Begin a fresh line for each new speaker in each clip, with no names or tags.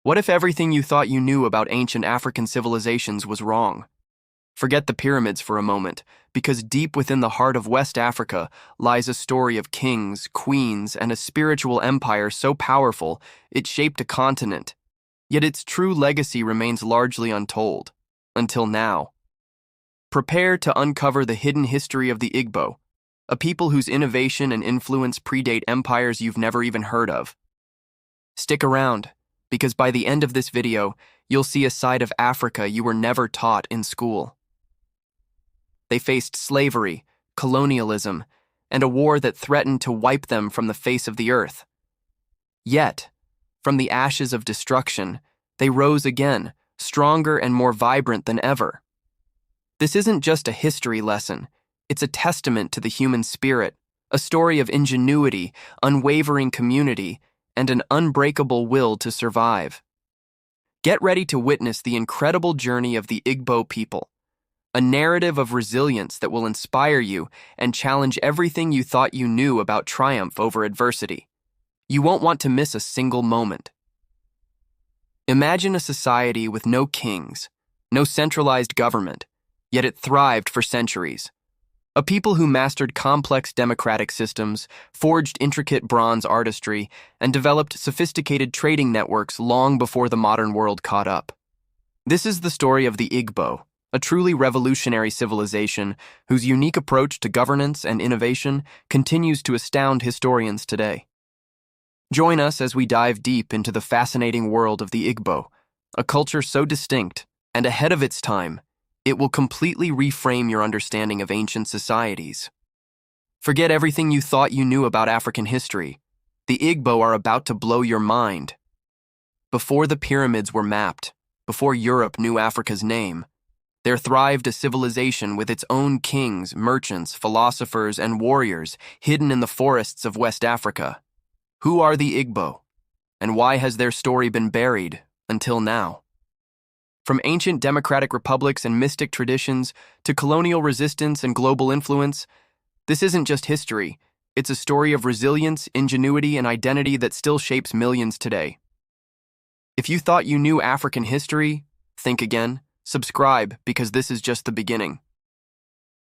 What if everything you thought you knew about ancient African civilizations was wrong? Forget the pyramids for a moment, because deep within the heart of West Africa lies a story of kings, queens, and a spiritual empire so powerful it shaped a continent. Yet its true legacy remains largely untold, until now. Prepare to uncover the hidden history of the Igbo, a people whose innovation and influence predate empires you've never even heard of. Stick around, because by the end of this video, you'll see a side of Africa you were never taught in school. They faced slavery, colonialism, and a war that threatened to wipe them from the face of the earth. Yet, from the ashes of destruction, they rose again, stronger and more vibrant than ever. This isn't just a history lesson, it's a testament to the human spirit, a story of ingenuity, unwavering community, and an unbreakable will to survive. Get ready to witness the incredible journey of the Igbo people, a narrative of resilience that will inspire you and challenge everything you thought you knew about triumph over adversity. You won't want to miss a single moment. Imagine a society with no kings, no centralized government, yet it thrived for centuries. A people who mastered complex democratic systems, forged intricate bronze artistry, and developed sophisticated trading networks long before the modern world caught up. This is the story of the Igbo, a truly revolutionary civilization whose unique approach to governance and innovation continues to astound historians today. Join us as we dive deep into the fascinating world of the Igbo, a culture so distinct and ahead of its time, it will completely reframe your understanding of ancient societies. Forget everything you thought you knew about African history. The Igbo are about to blow your mind. Before the pyramids were mapped, before Europe knew Africa's name, there thrived a civilization with its own kings, merchants, philosophers, and warriors hidden in the forests of West Africa. Who are the Igbo, and why has their story been buried until now? From ancient democratic republics and mystic traditions to colonial resistance and global influence, this isn't just history, it's a story of resilience, ingenuity, and identity that still shapes millions today. If you thought you knew African history, think again, subscribe because this is just the beginning.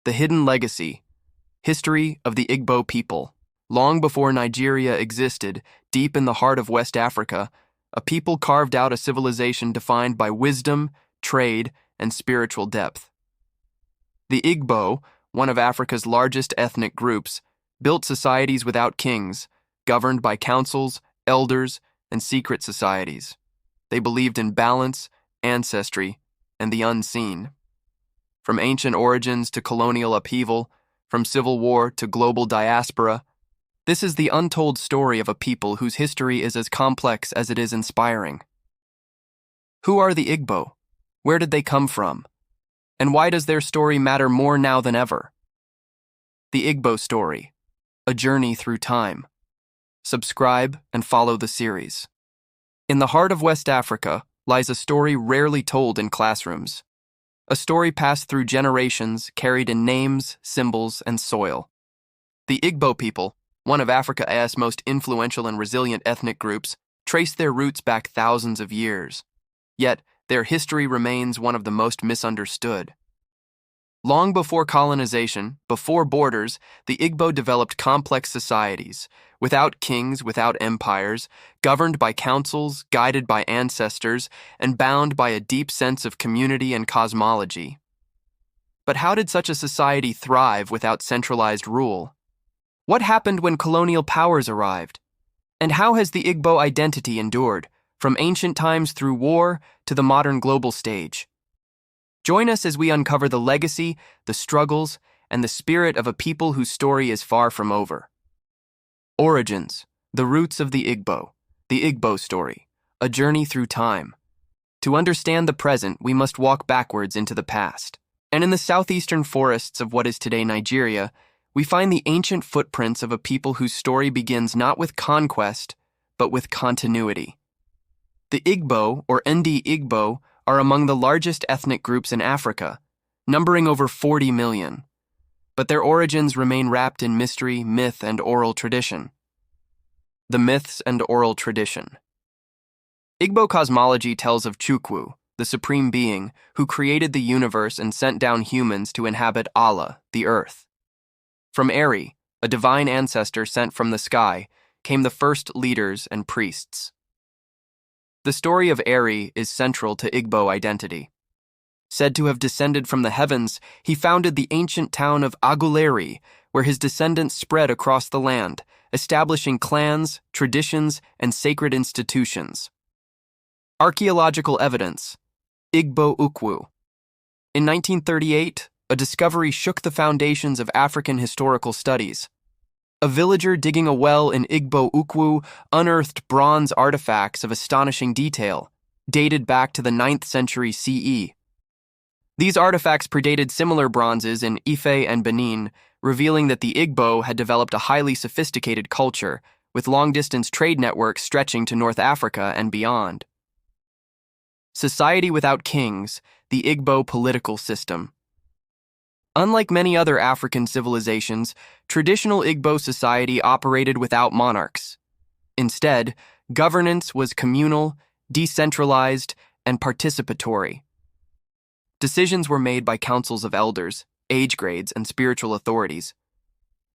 The Hidden Legacy, History of the Igbo People. Long before Nigeria existed, deep in the heart of West Africa, a people carved out a civilization defined by wisdom, trade, and spiritual depth. The Igbo, one of Africa's largest ethnic groups, built societies without kings, governed by councils, elders, and secret societies. They believed in balance, ancestry, and the unseen. From ancient origins to colonial upheaval, from civil war to global diaspora, this is the untold story of a people whose history is as complex as it is inspiring. Who are the Igbo? Where did they come from? And why does their story matter more now than ever? The Igbo Story, a journey through time. Subscribe and follow the series. In the heart of West Africa lies a story rarely told in classrooms. A story passed through generations, carried in names, symbols, and soil. The Igbo people, one of Africa's most influential and resilient ethnic groups, trace their roots back thousands of years. Yet, their history remains one of the most misunderstood. Long before colonization, before borders, the Igbo developed complex societies, without kings, without empires, governed by councils, guided by ancestors, and bound by a deep sense of community and cosmology. But how did such a society thrive without centralized rule? What happened when colonial powers arrived? And how has the Igbo identity endured, from ancient times through war to the modern global stage? Join us as we uncover the legacy, the struggles, and the spirit of a people whose story is far from over. Origins, the roots of the Igbo story, a journey through time. To understand the present, we must walk backwards into the past. And in the southeastern forests of what is today Nigeria, we find the ancient footprints of a people whose story begins not with conquest, but with continuity. The Igbo, or Ndi Igbo, are among the largest ethnic groups in Africa, numbering over 40 million. But their origins remain wrapped in mystery, myth, and oral tradition. The myths and oral tradition. Igbo cosmology tells of Chukwu, the supreme being, who created the universe and sent down humans to inhabit Allah, the earth. From Eri, a divine ancestor sent from the sky, came the first leaders and priests. The story of Eri is central to Igbo identity. Said to have descended from the heavens, he founded the ancient town of Aguleri, where his descendants spread across the land, establishing clans, traditions, and sacred institutions. Archaeological evidence: Igbo Ukwu. In 1938, a discovery shook the foundations of African historical studies. A villager digging a well in Igbo Ukwu unearthed bronze artifacts of astonishing detail, dated back to the 9th century CE. These artifacts predated similar bronzes in Ife and Benin, revealing that the Igbo had developed a highly sophisticated culture, with long-distance trade networks stretching to North Africa and beyond. Society without kings, the Igbo political system. Unlike many other African civilizations, traditional Igbo society operated without monarchs. Instead, governance was communal, decentralized, and participatory. Decisions were made by councils of elders, age grades, and spiritual authorities.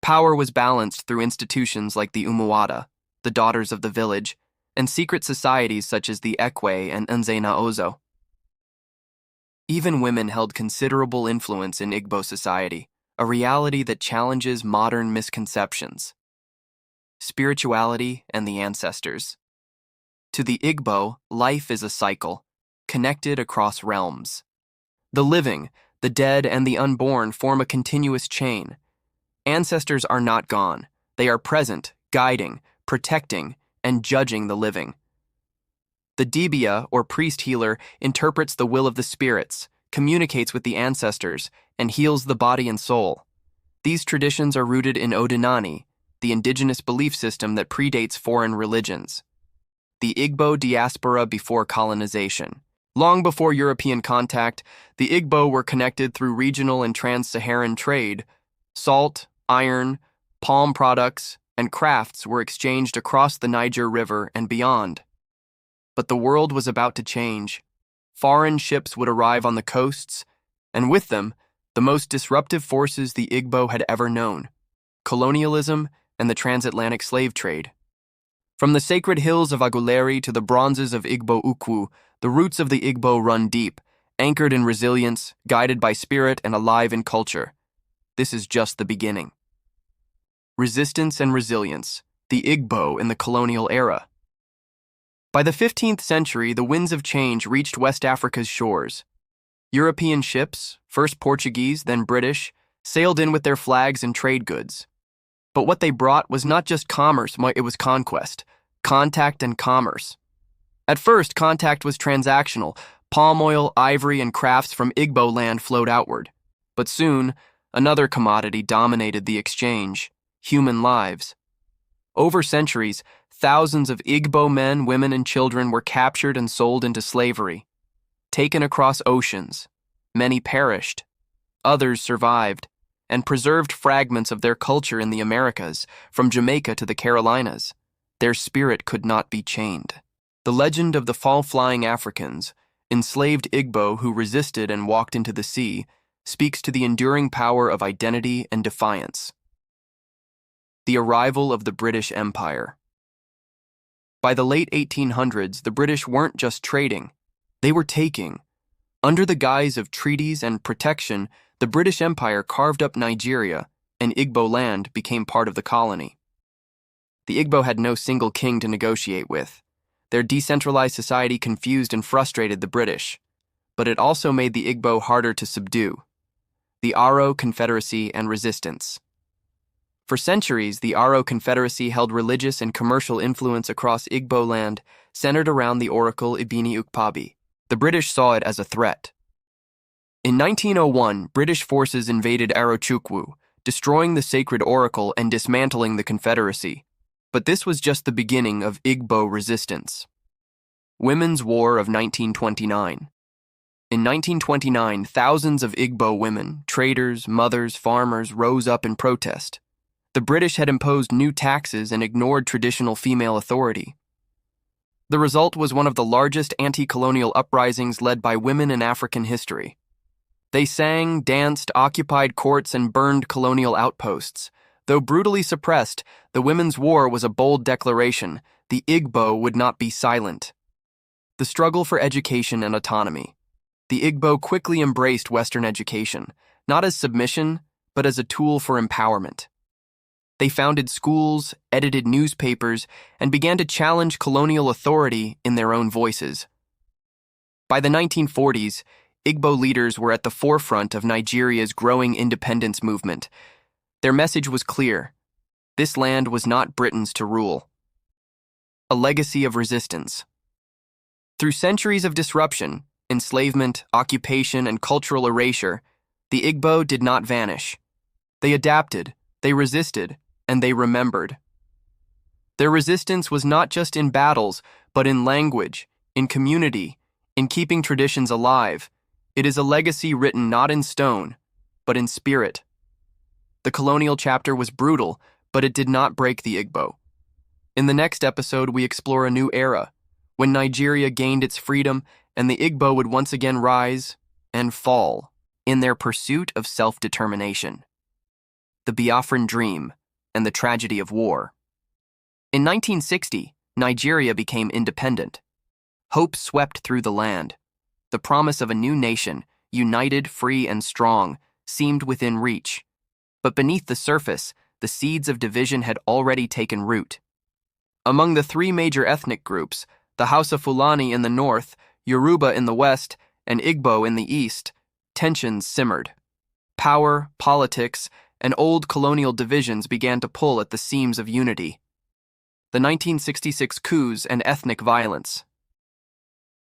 Power was balanced through institutions like the Umuada, the Daughters of the Village, and secret societies such as the Ekwe and Nze na Ozo. Even women held considerable influence in Igbo society, a reality that challenges modern misconceptions. Spirituality and the ancestors. To the Igbo, life is a cycle, connected across realms. The living, the dead, and the unborn form a continuous chain. Ancestors are not gone. They are present, guiding, protecting, and judging the living. The Dibia, or priest healer, interprets the will of the spirits, communicates with the ancestors, and heals the body and soul. These traditions are rooted in Odinani, the indigenous belief system that predates foreign religions. The Igbo diaspora before colonization. Long before European contact, the Igbo were connected through regional and trans-Saharan trade. Salt, iron, palm products, and crafts were exchanged across the Niger River and beyond. But the world was about to change. Foreign ships would arrive on the coasts, and with them, the most disruptive forces the Igbo had ever known: colonialism and the transatlantic slave trade. From the sacred hills of Aguleri to the bronzes of Igbo Ukwu, the roots of the Igbo run deep, anchored in resilience, guided by spirit, and alive in culture. This is just the beginning. Resistance and resilience, the Igbo in the colonial era. By the 15th century, the winds of change reached West Africa's shores. European ships, first Portuguese, then British, sailed in with their flags and trade goods. But what they brought was not just commerce, it was conquest, contact and commerce. At first, contact was transactional. Palm oil, ivory, and crafts from Igbo land flowed outward. But soon, another commodity dominated the exchange: human lives. Over centuries, thousands of Igbo men, women, and children were captured and sold into slavery. Taken across oceans, many perished. Others survived and preserved fragments of their culture in the Americas, from Jamaica to the Carolinas. Their spirit could not be chained. The legend of the fall-flying Africans, enslaved Igbo who resisted and walked into the sea, speaks to the enduring power of identity and defiance. The arrival of the British Empire. By the late 1800s, the British weren't just trading, they were taking. Under the guise of treaties and protection, the British Empire carved up Nigeria, and Igbo land became part of the colony. The Igbo had no single king to negotiate with. Their decentralized society confused and frustrated the British, but it also made the Igbo harder to subdue. The Aro Confederacy and resistance. For centuries, the Aro Confederacy held religious and commercial influence across Igbo land, centered around the oracle Ibini Ukpabi. The British saw it as a threat. In 1901, British forces invaded Arochukwu, destroying the sacred oracle and dismantling the Confederacy. But this was just the beginning of Igbo resistance. Women's War of 1929. In 1929, thousands of Igbo women, traders, mothers, farmers rose up in protest. The British had imposed new taxes and ignored traditional female authority. The result was one of the largest anti-colonial uprisings led by women in African history. They sang, danced, occupied courts, and burned colonial outposts. Though brutally suppressed, the Women's War was a bold declaration. The Igbo would not be silent. The struggle for education and autonomy. The Igbo quickly embraced Western education, not as submission, but as a tool for empowerment. They founded schools, edited newspapers, and began to challenge colonial authority in their own voices. By the 1940s, Igbo leaders were at the forefront of Nigeria's growing independence movement. Their message was clear. This land was not Britain's to rule. A legacy of resistance. Through centuries of disruption, enslavement, occupation, and cultural erasure, the Igbo did not vanish. They adapted, they resisted, and they remembered. Their resistance was not just in battles, but in language, in community, in keeping traditions alive. It is a legacy written not in stone, but in spirit. The colonial chapter was brutal, but it did not break the Igbo. In the next episode, we explore a new era, when Nigeria gained its freedom and the Igbo would once again rise and fall in their pursuit of self-determination. The Biafran dream and the tragedy of war. In 1960, Nigeria became independent. Hope swept through the land. The promise of a new nation, united, free, and strong, seemed within reach. But beneath the surface, the seeds of division had already taken root. Among the three major ethnic groups, the Hausa Fulani in the north, Yoruba in the west, and Igbo in the east, tensions simmered. Power, politics, and old colonial divisions began to pull at the seams of unity. The 1966 coups and ethnic violence.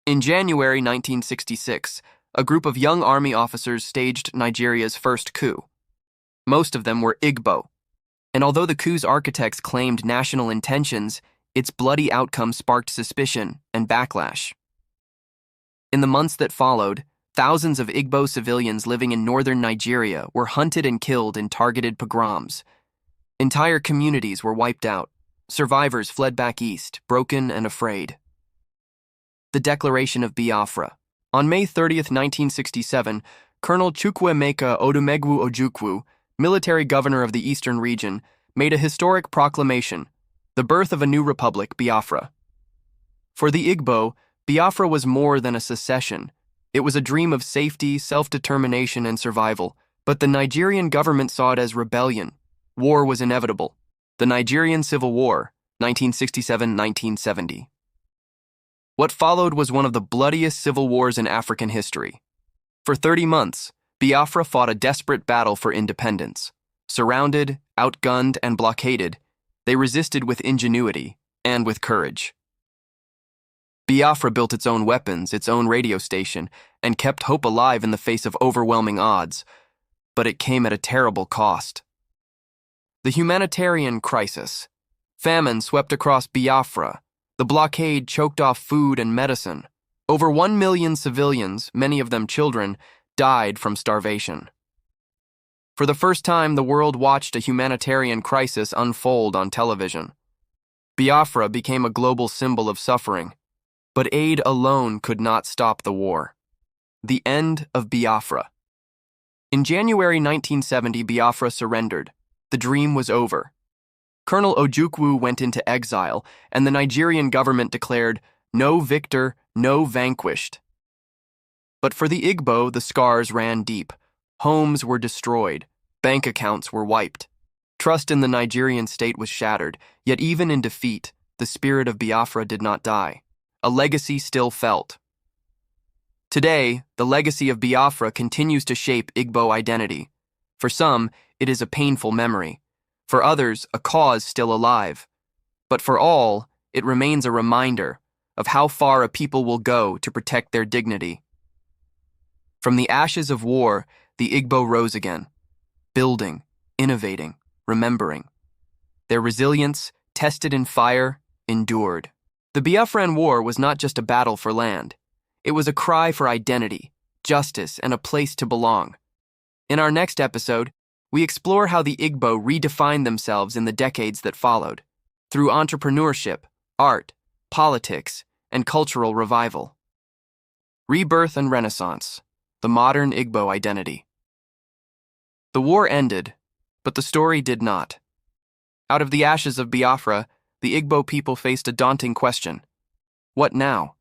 In January 1966, a group of young army officers staged Nigeria's first coup. Most of them were Igbo, and although the coup's architects claimed national intentions, its bloody outcome sparked suspicion and backlash. In the months that followed, thousands of Igbo civilians living in northern Nigeria were hunted and killed in targeted pogroms. Entire communities were wiped out. Survivors fled back east, broken and afraid. The Declaration of Biafra. On May 30, 1967, Colonel Chukwuemeka Odumegwu Ojukwu, military governor of the eastern region, made a historic proclamation, the birth of a new republic, Biafra. For the Igbo, Biafra was more than a secession. It was a dream of safety, self-determination, and survival, but the Nigerian government saw it as rebellion. War was inevitable. The Nigerian Civil War, 1967-1970. What followed was one of the bloodiest civil wars in African history. For 30 months, Biafra fought a desperate battle for independence. Surrounded, outgunned, and blockaded, they resisted with ingenuity and with courage. Biafra built its own weapons, its own radio station, and kept hope alive in the face of overwhelming odds, but it came at a terrible cost. The humanitarian crisis. Famine swept across Biafra. The blockade choked off food and medicine. Over 1 million civilians, many of them children, died from starvation. For the first time, the world watched a humanitarian crisis unfold on television. Biafra became a global symbol of suffering, but aid alone could not stop the war. The end of Biafra. In January 1970, Biafra surrendered. The dream was over. Colonel Ojukwu went into exile, and the Nigerian government declared, "No victor, no vanquished." But for the Igbo, the scars ran deep. Homes were destroyed. Bank accounts were wiped. Trust in the Nigerian state was shattered, yet even in defeat, the spirit of Biafra did not die. A legacy still felt. Today, the legacy of Biafra continues to shape Igbo identity. For some, it is a painful memory. For others, a cause still alive. But for all, it remains a reminder of how far a people will go to protect their dignity. From the ashes of war, the Igbo rose again, building, innovating, remembering. Their resilience, tested in fire, endured. The Biafran War was not just a battle for land. It was a cry for identity, justice, and a place to belong. In our next episode, we explore how the Igbo redefined themselves in the decades that followed. Through entrepreneurship, art, politics, and cultural revival. Rebirth and Renaissance, the modern Igbo identity. The war ended, but the story did not. Out of the ashes of Biafra, the Igbo people faced a daunting question. What now?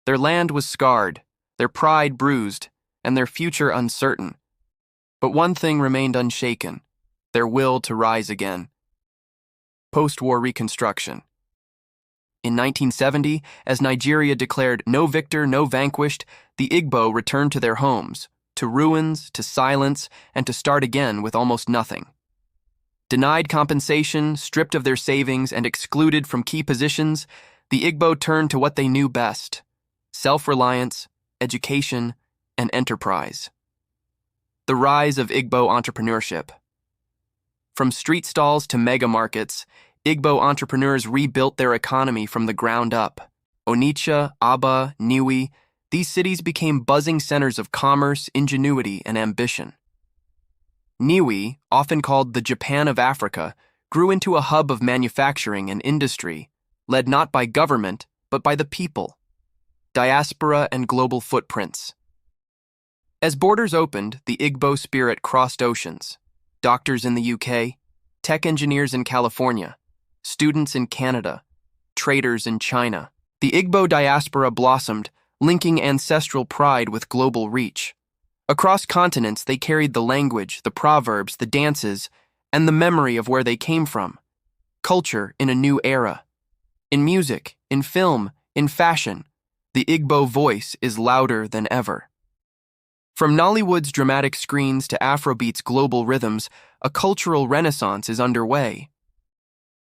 Their land was scarred, their pride bruised, and their future uncertain. But one thing remained unshaken: their will to rise again. Post-war reconstruction. In 1970, as Nigeria declared no victor, no vanquished, the Igbo returned to their homes, to ruins, to silence, and to start again with almost nothing. Denied compensation, stripped of their savings, and excluded from key positions, the Igbo turned to what they knew best: self-reliance, education, and enterprise. The rise of Igbo entrepreneurship. From street stalls to mega markets, Igbo entrepreneurs rebuilt their economy from the ground up. Onitsha, Aba, Niue, these cities became buzzing centers of commerce, ingenuity, and ambition. Niue, often called the Japan of Africa, grew into a hub of manufacturing and industry, led not by government, but by the people. Diaspora and global footprints. As borders opened, the Igbo spirit crossed oceans. Doctors in the UK, tech engineers in California, students in Canada, traders in China. The Igbo diaspora blossomed, linking ancestral pride with global reach. Across continents, they carried the language, the proverbs, the dances, and the memory of where they came from. Culture in a new era. In music, in film, in fashion, the Igbo voice is louder than ever. From Nollywood's dramatic screens to Afrobeat's global rhythms, a cultural renaissance is underway.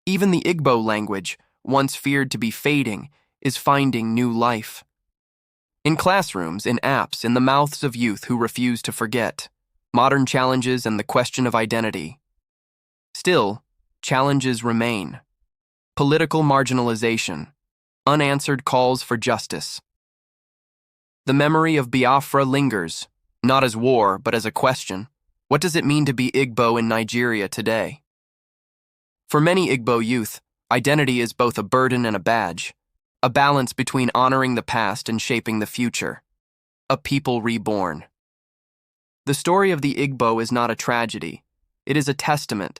Even the Igbo language, once feared to be fading, is finding new life. In classrooms, in apps, in the mouths of youth who refuse to forget, modern challenges and the question of identity. Still, challenges remain. Political marginalization, unanswered calls for justice. The memory of Biafra lingers, not as war, but as a question. What does it mean to be Igbo in Nigeria today? For many Igbo youth, identity is both a burden and a badge, a balance between honoring the past and shaping the future. A people reborn. The story of the Igbo is not a tragedy. It is a testament.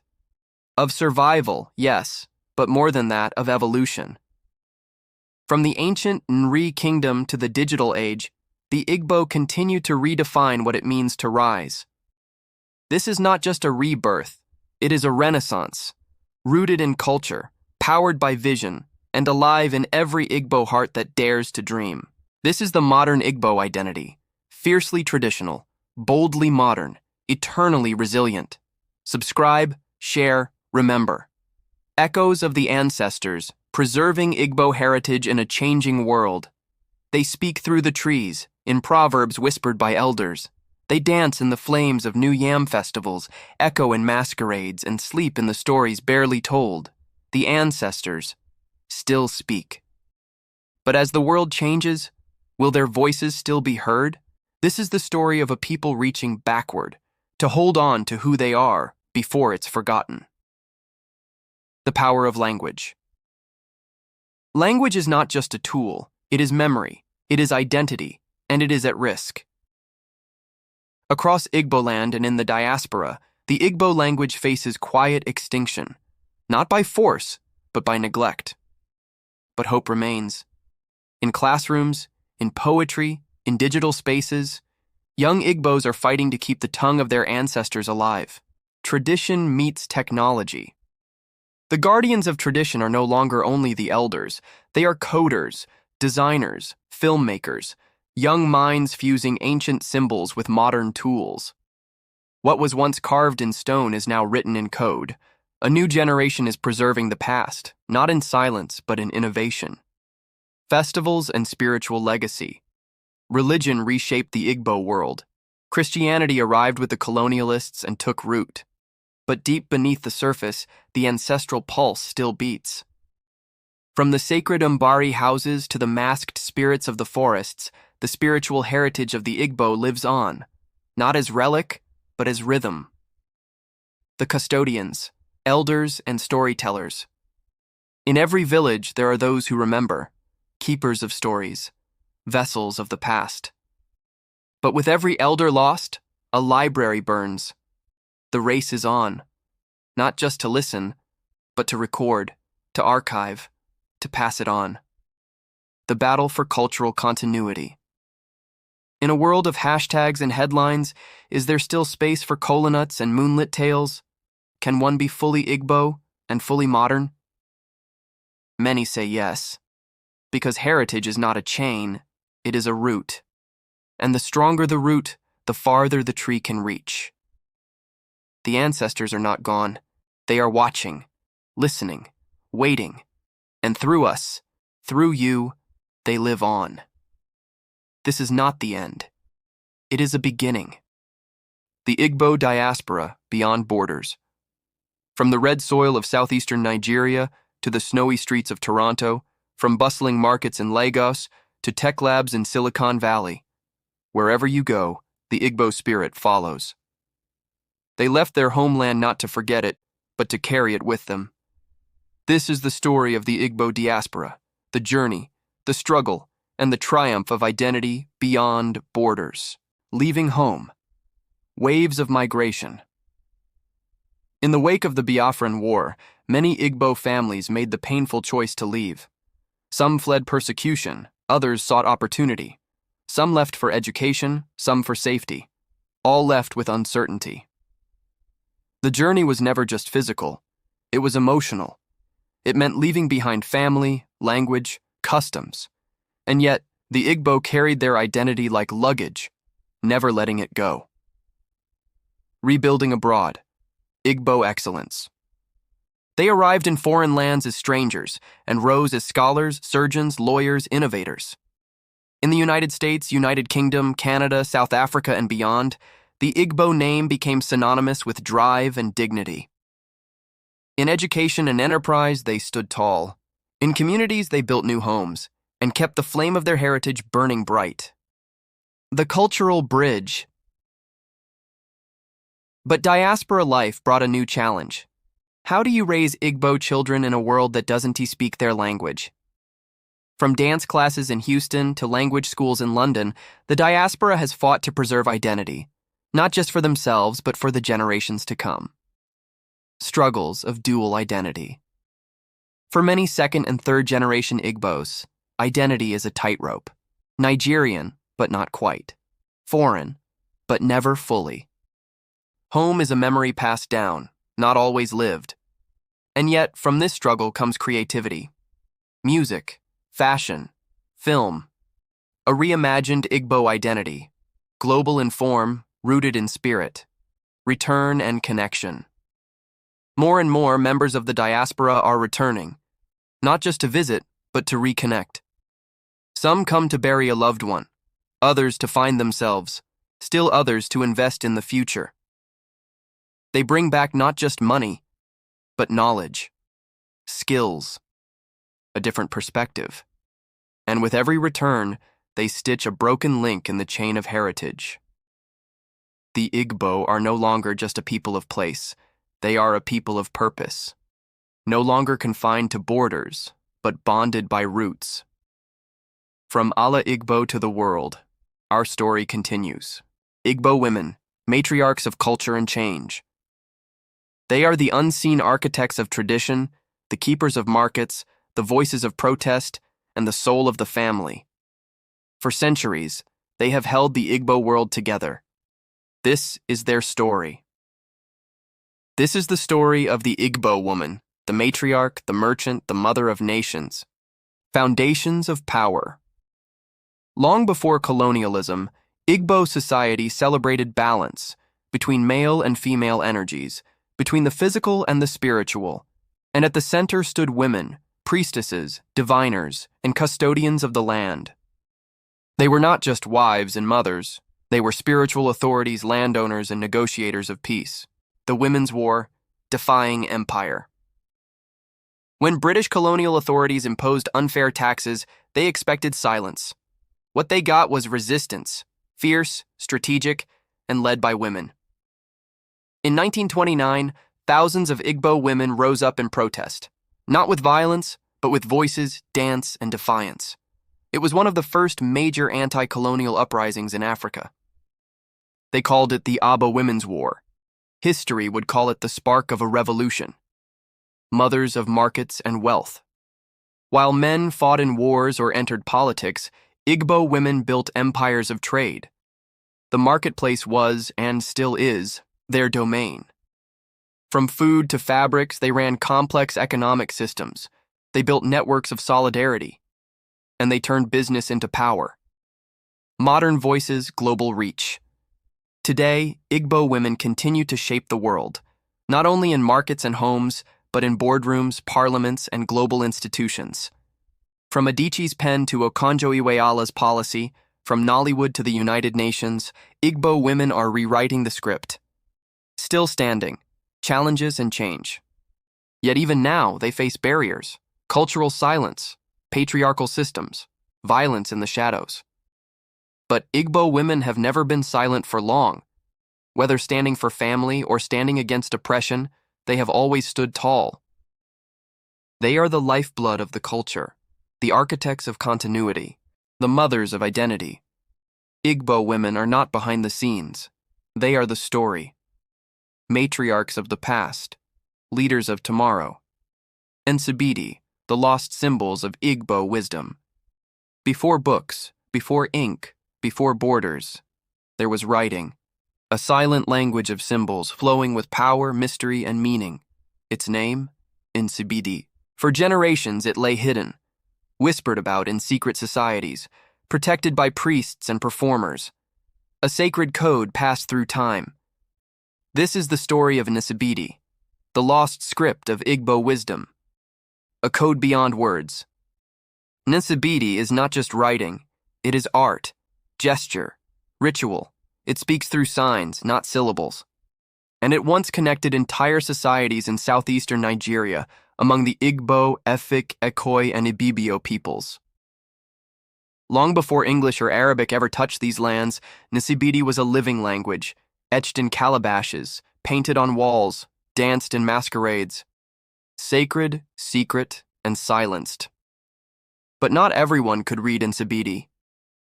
Of survival, yes, but more than that, of evolution. From the ancient Nri kingdom to the digital age, the Igbo continue to redefine what it means to rise. This is not just a rebirth, it is a renaissance, rooted in culture, powered by vision, and alive in every Igbo heart that dares to dream. This is the modern Igbo identity, fiercely traditional, boldly modern, eternally resilient. Subscribe, share, remember. Echoes of the ancestors, preserving Igbo heritage in a changing world. They speak through the trees, in proverbs whispered by elders. They dance in the flames of new yam festivals, echo in masquerades, and sleep in the stories barely told. The ancestors still speak. But as the world changes, will their voices still be heard? This is the story of a people reaching backward, to hold on to who they are before it's forgotten. The power of language. Language is not just a tool, it is memory, it is identity, and it is at risk. Across Igbo land and in the diaspora, the Igbo language faces quiet extinction, not by force, but by neglect. But hope remains. In classrooms, in poetry, in digital spaces, young Igbos are fighting to keep the tongue of their ancestors alive. Tradition meets technology. The guardians of tradition are no longer only the elders, they are coders, designers, filmmakers, young minds fusing ancient symbols with modern tools. What was once carved in stone is now written in code. A new generation is preserving the past, not in silence, but in innovation. Festivals and spiritual legacy. Religion reshaped the Igbo world. Christianity arrived with the colonialists and took root. But deep beneath the surface, the ancestral pulse still beats. From the sacred Mbari houses to the masked spirits of the forests, the spiritual heritage of the Igbo lives on, not as relic, but as rhythm. The custodians, elders, and storytellers. In every village, there are those who remember, keepers of stories, vessels of the past. But with every elder lost, a library burns. The race is on, not just to listen, but to record, to archive, to pass it on. The battle for cultural continuity. In a world of hashtags and headlines, is there still space for colonuts and moonlit tales? Can one be fully Igbo and fully modern? Many say yes, because heritage is not a chain, it is a root. And the stronger the root, the farther the tree can reach. The ancestors are not gone. They are watching, listening, waiting. And through us, through you, they live on. This is not the end. It is a beginning. The Igbo diaspora beyond borders. From the red soil of southeastern Nigeria to the snowy streets of Toronto, from bustling markets in Lagos to tech labs in Silicon Valley. Wherever you go, the Igbo spirit follows. They left their homeland not to forget it, but to carry it with them. This is the story of the Igbo diaspora, the journey, the struggle, and the triumph of identity beyond borders. Leaving home. Waves of migration. In the wake of the Biafran War, many Igbo families made the painful choice to leave. Some fled persecution, others sought opportunity. Some left for education, some for safety. All left with uncertainty. The journey was never just physical, it was emotional. It meant leaving behind family, language, customs. And yet, the Igbo carried their identity like luggage, never letting it go. Rebuilding abroad. Igbo excellence. They arrived in foreign lands as strangers and rose as scholars, surgeons, lawyers, innovators. In the United States, United Kingdom, Canada, South Africa, and beyond, the Igbo name became synonymous with drive and dignity. In education and enterprise, they stood tall. In communities, they built new homes and kept the flame of their heritage burning bright. The cultural bridge. But diaspora life brought a new challenge. How do you raise Igbo children in a world that doesn't speak their language? From dance classes in Houston to language schools in London, the diaspora has fought to preserve identity, not just for themselves, but for the generations to come. Struggles of dual identity. For many second and third generation Igbos, identity is a tightrope. Nigerian, but not quite. Foreign, but never fully. Home is a memory passed down, not always lived. And yet, from this struggle comes creativity. Music, fashion, film. A reimagined Igbo identity. Global in form, rooted in spirit. Return and connection. More and more members of the diaspora are returning, not just to visit, but to reconnect. Some come to bury a loved one, others to find themselves, still others to invest in the future. They bring back not just money, but knowledge, skills, a different perspective. And with every return, they stitch a broken link in the chain of heritage. The Igbo are no longer just a people of place, they are a people of purpose. No longer confined to borders, but bonded by roots. From Ala Igbo to the world, our story continues. Igbo women, matriarchs of culture and change. They are the unseen architects of tradition, the keepers of markets, the voices of protest, and the soul of the family. For centuries, they have held the Igbo world together. This is their story. This is the story of the Igbo woman, the matriarch, the merchant, the mother of nations. Foundations of power. Long before colonialism, Igbo society celebrated balance between male and female energies, between the physical and the spiritual, and at the center stood women, priestesses, diviners, and custodians of the land. They were not just wives and mothers, they were spiritual authorities, landowners, and negotiators of peace. The Women's War, defying empire. When British colonial authorities imposed unfair taxes, they expected silence. What they got was resistance, fierce, strategic, and led by women. In 1929, thousands of Igbo women rose up in protest, not with violence, but with voices, dance, and defiance. It was one of the first major anti-colonial uprisings in Africa. They called it the Aba Women's War. History would call it the spark of a revolution. Mothers of markets and wealth. While men fought in wars or entered politics, Igbo women built empires of trade. The marketplace was, and still is, their domain. From food to fabrics, they ran complex economic systems. They built networks of solidarity. And they turned business into power. Modern voices, global reach. Today, Igbo women continue to shape the world, not only in markets and homes, but in boardrooms, parliaments, and global institutions. From Adichie's pen to Okonjo Iweala's policy, from Nollywood to the United Nations, Igbo women are rewriting the script. Still standing, challenges and change. Yet even now, they face barriers, cultural silence, patriarchal systems, violence in the shadows. But Igbo women have never been silent for long. Whether standing for family or standing against oppression, they have always stood tall. They are the lifeblood of the culture, the architects of continuity, the mothers of identity. Igbo women are not behind the scenes. They are the story. Matriarchs of the past, leaders of tomorrow. Nsibidi, the lost symbols of Igbo wisdom. Before books, before ink, before borders, there was writing. A silent language of symbols flowing with power, mystery, and meaning. Its name? Nsibidi. For generations it lay hidden, whispered about in secret societies, protected by priests and performers. A sacred code passed through time. This is the story of Nsibidi, the lost script of Igbo wisdom. A code beyond words. Nsibidi is not just writing, it is art, gesture, ritual. It speaks through signs, not syllables. And it once connected entire societies in southeastern Nigeria among the Igbo, Efik, Ekoi, and Ibibio peoples. Long before English or Arabic ever touched these lands, Nsibidi was a living language, etched in calabashes, painted on walls, danced in masquerades. Sacred, secret, and silenced. But not everyone could read Nsibidi.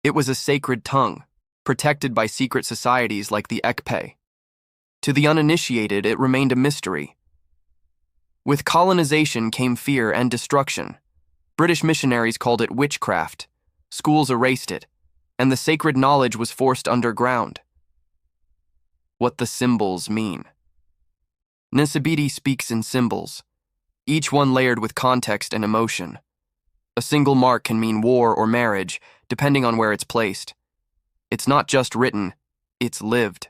It was a sacred tongue, protected by secret societies like the Ekpe. To the uninitiated, it remained a mystery. With colonization came fear and destruction. British missionaries called it witchcraft, schools erased it, and the sacred knowledge was forced underground. What the symbols mean. Nsibidi speaks in symbols, each one layered with context and emotion. A single mark can mean war or marriage, depending on where it's placed. It's not just written, it's lived.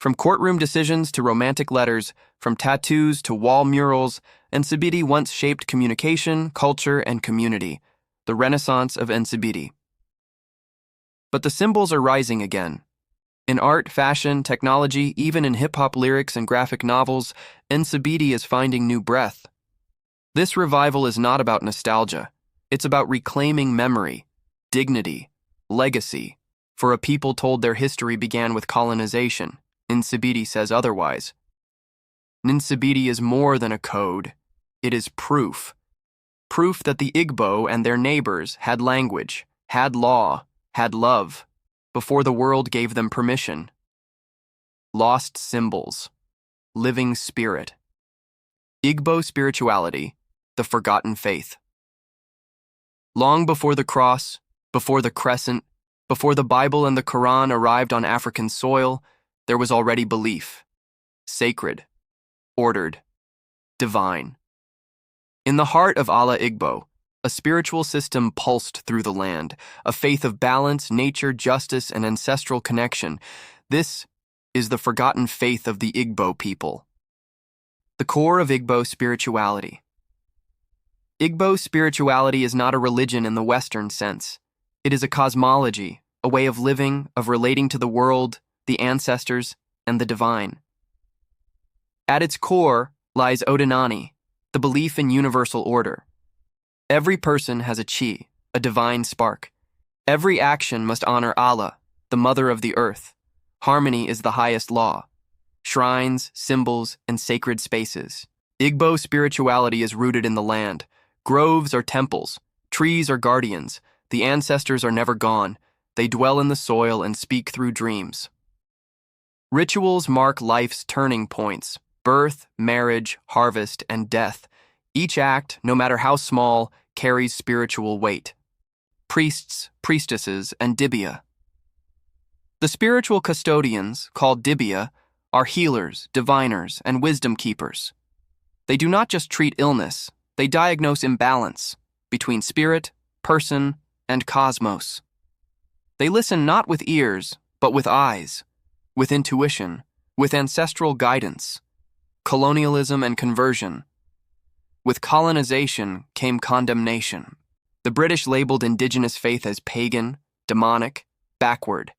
From courtroom decisions to romantic letters, from tattoos to wall murals, Nsibidi once shaped communication, culture, and community, the renaissance of Nsibidi. But the symbols are rising again. In art, fashion, technology, even in hip-hop lyrics and graphic novels, Nsibidi is finding new breath. This revival is not about nostalgia. It's about reclaiming memory, dignity, legacy, for a people told their history began with colonization. Nsibidi says otherwise. Nsibidi is more than a code. It is proof. Proof that the Igbo and their neighbors had language, had law, had love, before the world gave them permission. Lost symbols. Living spirit. Igbo spirituality, the forgotten faith. Long before the cross, before the crescent, before the Bible and the Quran arrived on African soil, there was already belief. Sacred, ordered, divine. In the heart of Ala Igbo, a spiritual system pulsed through the land, a faith of balance, nature, justice, and ancestral connection. This is the forgotten faith of the Igbo people. The core of Igbo spirituality. Igbo spirituality is not a religion in the Western sense. It is a cosmology, a way of living, of relating to the world, the ancestors, and the divine. At its core lies Odinani, the belief in universal order. Every person has a chi, a divine spark. Every action must honor Allah, the mother of the earth. Harmony is the highest law. Shrines, symbols, and sacred spaces. Igbo spirituality is rooted in the land. Groves are temples, trees are guardians, The ancestors are never gone. They dwell in the soil and speak through dreams. Rituals mark life's turning points: birth, marriage, harvest, and death. Each act, no matter how small, carries spiritual weight. Priests, priestesses, and dibia. The spiritual custodians, called dibia, are healers, diviners, and wisdom keepers. They do not just treat illness, they diagnose imbalance between spirit, person, and cosmos. They listen not with ears, but with eyes, with intuition, with ancestral guidance. Colonialism and conversion. With colonization came condemnation. The British labeled indigenous faith as pagan, demonic, backward.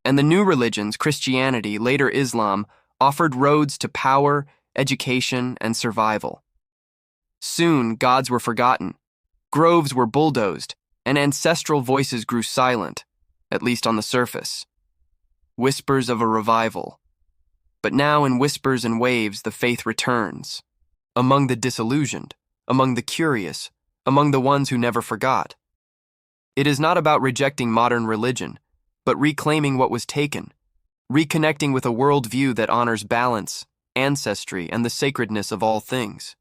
And the new religions, Christianity, later Islam, offered roads to power, education, and survival. Soon, gods were forgotten, groves were bulldozed, and ancestral voices grew silent, at least on the surface. Whispers of a revival. But now in whispers and waves the faith returns. Among the disillusioned, among the curious, among the ones who never forgot. It is not about rejecting modern religion, but reclaiming what was taken, reconnecting with a worldview that honors balance, ancestry, and the sacredness of all things.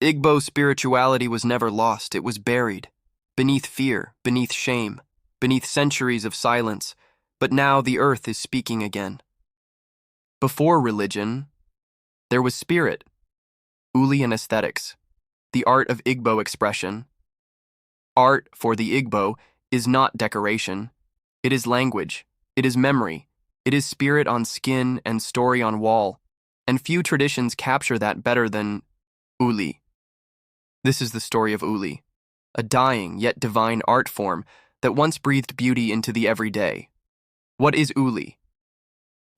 Igbo spirituality was never lost, it was buried, beneath fear, beneath shame, beneath centuries of silence, but now the earth is speaking again. Before religion, there was spirit, uli and aesthetics, the art of Igbo expression. Art, for the Igbo, is not decoration. It is language, it is memory, it is spirit on skin and story on wall, and few traditions capture that better than uli. This is the story of uli, a dying yet divine art form that once breathed beauty into the everyday. What is uli?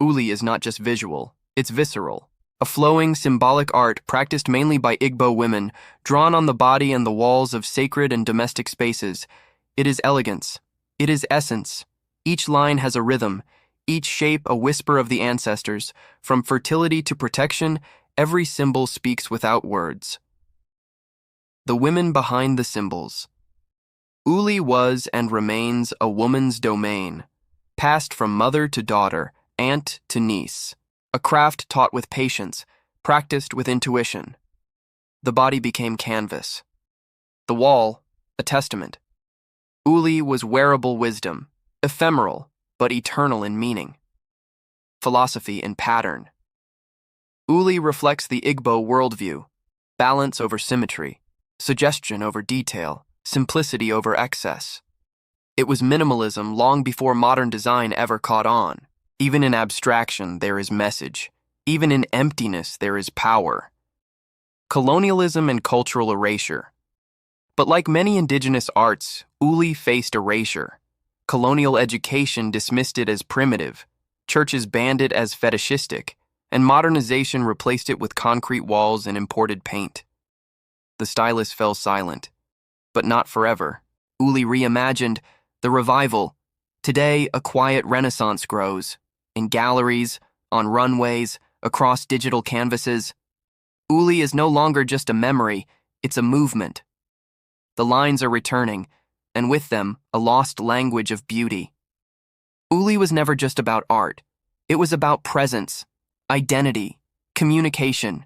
Uli is not just visual, it's visceral, a flowing, symbolic art practiced mainly by Igbo women, drawn on the body and the walls of sacred and domestic spaces. It is elegance, it is essence. Each line has a rhythm, each shape a whisper of the ancestors. From fertility to protection, every symbol speaks without words. The women behind the symbols. Uli was and remains a woman's domain, passed from mother to daughter, aunt to niece, a craft taught with patience, practiced with intuition. The body became canvas. The wall, a testament. Uli was wearable wisdom, ephemeral, but eternal in meaning. Philosophy in pattern. Uli reflects the Igbo worldview, balance over symmetry, suggestion over detail, simplicity over excess. It was minimalism long before modern design ever caught on. Even in abstraction, there is message. Even in emptiness, there is power. Colonialism and cultural erasure. But like many indigenous arts, uli faced erasure. Colonial education dismissed it as primitive, churches banned it as fetishistic, and modernization replaced it with concrete walls and imported paint. The stylist fell silent, but not forever. Uli reimagined the revival. Today, a quiet renaissance grows, in galleries, on runways, across digital canvases. Uli is no longer just a memory, it's a movement. The lines are returning, and with them, a lost language of beauty. Uli was never just about art. It was about presence, identity, communication.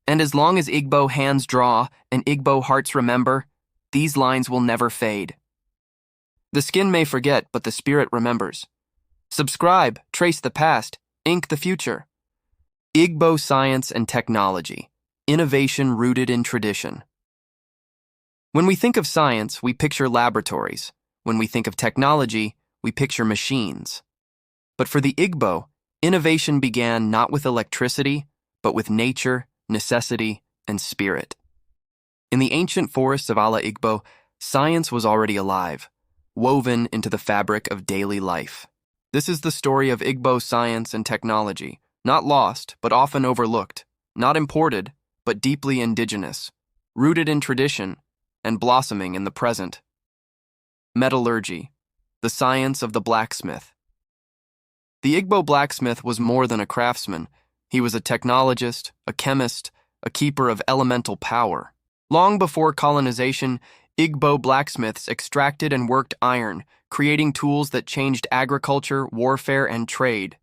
And as long as Igbo hands draw and Igbo hearts remember, these lines will never fade. The skin may forget, but the spirit remembers. Subscribe, trace the past, ink the future. Igbo science and technology, innovation rooted in tradition. When we think of science, we picture laboratories. When we think of technology, we picture machines. But for the Igbo, innovation began not with electricity, but with nature, necessity, and spirit. In the ancient forests of Ala Igbo, science was already alive, woven into the fabric of daily life. This is the story of Igbo science and technology, not lost, but often overlooked, not imported, but deeply indigenous, rooted in tradition, and blossoming in the present. Metallurgy, the science of the blacksmith. The Igbo blacksmith was more than a craftsman. He was a technologist, a chemist, a keeper of elemental power. Long before colonization, Igbo blacksmiths extracted and worked iron, creating tools that changed agriculture, warfare, and trade.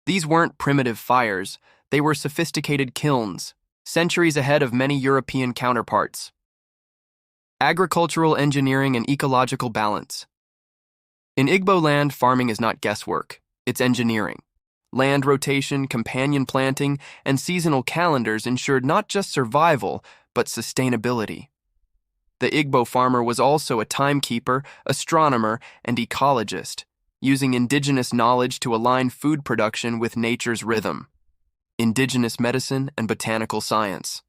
These weren't primitive fires, they were sophisticated kilns, centuries ahead of many European counterparts. Agricultural engineering and ecological balance. In Igbo land, farming is not guesswork, it's engineering. Land rotation, companion planting, and seasonal calendars ensured not just survival, but sustainability. The Igbo farmer was also a timekeeper, astronomer, and ecologist, using indigenous knowledge to align food production with nature's rhythm. Indigenous medicine and botanical science.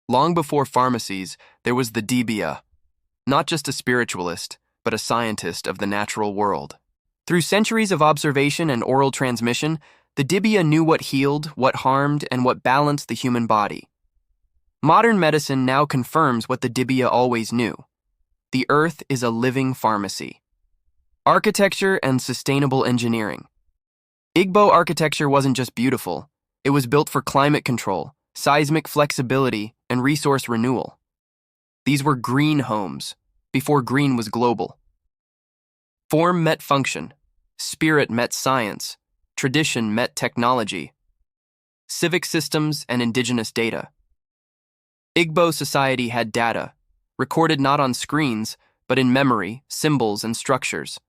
Long before pharmacies, there was the dibia, not just a spiritualist, but a scientist of the natural world. Through centuries of observation and oral transmission, the dibia knew what healed, what harmed, and what balanced the human body. Modern medicine now confirms what the dibia always knew. The earth is a living pharmacy. Architecture and sustainable engineering. Igbo architecture wasn't just beautiful, it was built for climate control, seismic flexibility, and resource renewal. These were green homes, before green was global. Form met function, spirit met science, tradition met technology. Civic systems and indigenous data. Igbo society had data, recorded not on screens, but in memory, symbols, and structures.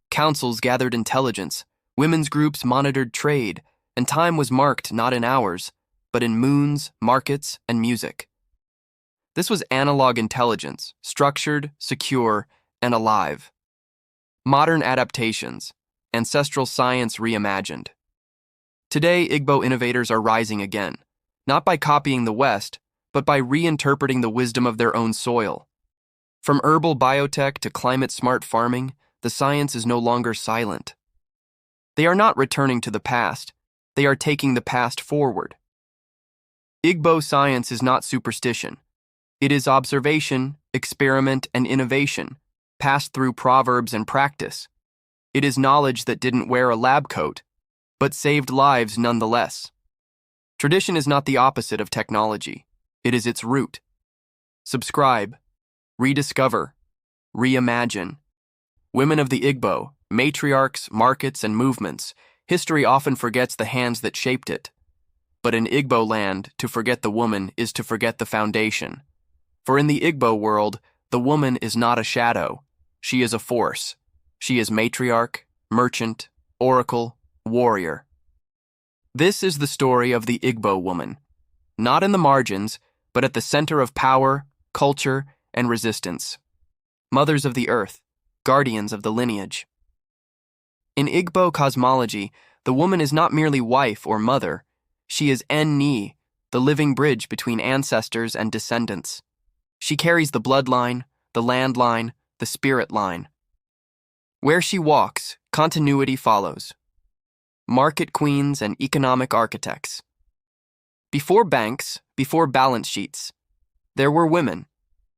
Councils gathered intelligence, women's groups monitored trade, and time was marked not in hours, but in moons, markets, and music. This was analog intelligence, structured, secure, and alive. Modern adaptations, ancestral science reimagined. Today, Igbo innovators are rising again, not by copying the West, but by reinterpreting the wisdom of their own soil. From herbal biotech to climate-smart farming, the science is no longer silent. They are not returning to the past, they are taking the past forward. Igbo science is not superstition. It is observation, experiment, and innovation, passed through proverbs and practice. It is knowledge that didn't wear a lab coat, but saved lives nonetheless. Tradition is not the opposite of technology. It is its root. Subscribe, rediscover, reimagine. Women of the Igbo, matriarchs, markets, and movements, history often forgets the hands that shaped it. But in Igbo land, to forget the woman is to forget the foundation. For in the Igbo world, the woman is not a shadow. She is a force. She is matriarch, merchant, oracle, warrior. This is the story of the Igbo woman, not in the margins, but at the center of power, culture, and resistance. Mothers of the earth, guardians of the lineage. In Igbo cosmology, the woman is not merely wife or mother, she is Enni, the living bridge between ancestors and descendants. She carries the bloodline, the landline, the spirit line. Where she walks, continuity follows. Market queens and economic architects. Before banks, before balance sheets, there were women.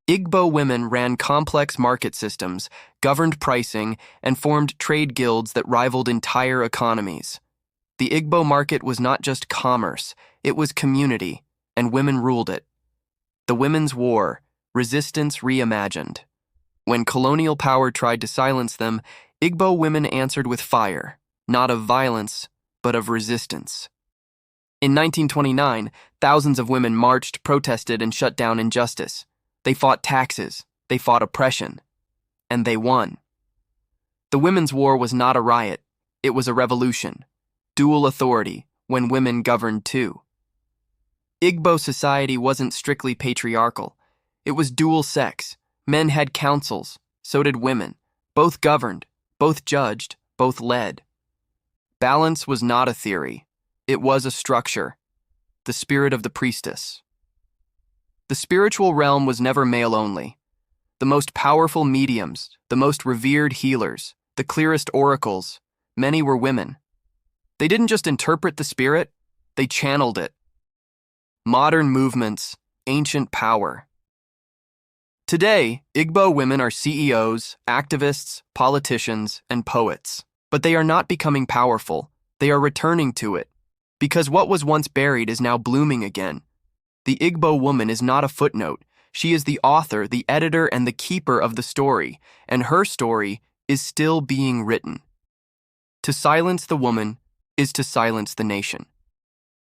Igbo women ran complex market systems, governed pricing, and formed trade guilds that rivaled entire economies. The Igbo market was not just commerce, it was community, and women ruled it. The Women's War, resistance reimagined. When colonial power tried to silence them, Igbo women answered with fire, not of violence, but of resistance. In 1929, thousands of women marched, protested, and shut down injustice. They fought taxes, they fought oppression, and they won. The Women's War was not a riot, it was a revolution. Dual authority, when women governed too. Igbo society wasn't strictly patriarchal. It was dual sex. Men had councils, so did women. Both governed, both judged, both led. Balance was not a theory. It was a structure. The spirit of the priestess. The spiritual realm was never male only. The most powerful mediums, the most revered healers, the clearest oracles, many were women. They didn't just interpret the spirit, they channeled it. Modern movements, ancient power. Today, Igbo women are CEOs, activists, politicians, and poets. But they are not becoming powerful, they are returning to it. Because what was once buried is now blooming again. The Igbo woman is not a footnote, She is the author, the editor, and the keeper of the story, and her story is still being written. To silence the woman is to silence the nation.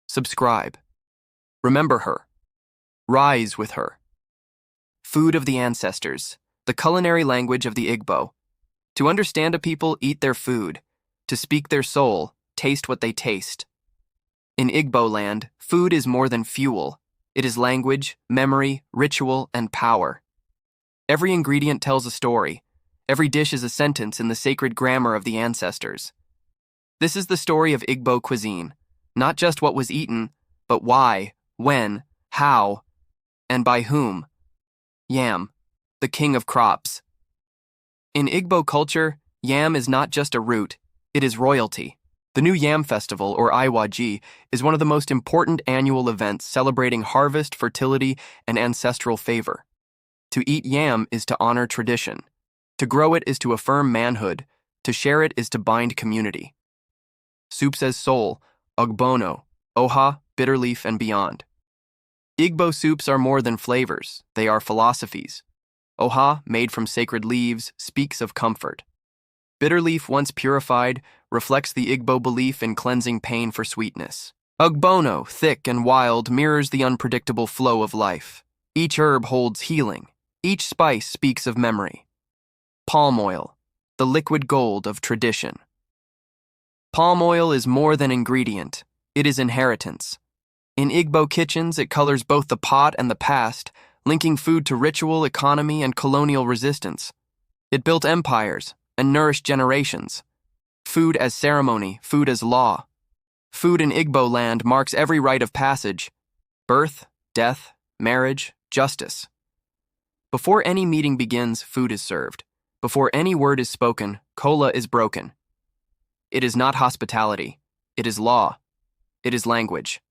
Subscribe. Remember her. Rise with her. Food of the ancestors, the culinary language of the Igbo. To understand a people, eat their food. To speak their soul, taste what they taste. In Igbo land, food is more than fuel. It is language, memory, ritual, and power. Every ingredient tells a story. Every dish is a sentence in the sacred grammar of the ancestors. This is the story of Igbo cuisine, not just what was eaten, but why, when, how, and by whom. Yam, the king of crops. In Igbo culture, yam is not just a root, it is royalty. The new Yam Festival, or Iwaji, is one of the most important annual events celebrating harvest, fertility, and ancestral favor. To eat yam is to honor tradition. To grow it is to affirm manhood. To share it is to bind community. Soups as soul, ogbono, oha, bitterleaf, and beyond. Igbo soups are more than flavors, they are philosophies. Oha, made from sacred leaves, speaks of comfort. Bitterleaf, once purified, reflects the Igbo belief in cleansing pain for sweetness. Ogbono, thick and wild, mirrors the unpredictable flow of life. Each herb holds healing. Each spice speaks of memory. Palm oil, the liquid gold of tradition. Palm oil is more than ingredient. It is inheritance. In Igbo kitchens, it colors both the pot and the past, linking food to ritual, economy, and colonial resistance. It built empires and nourished generations. Food as ceremony, food as law. Food in Igbo land marks every rite of passage: birth, death, marriage, justice. Before any meeting begins, food is served. Before any word is spoken, kola is broken. It is not hospitality. It is law. It is language.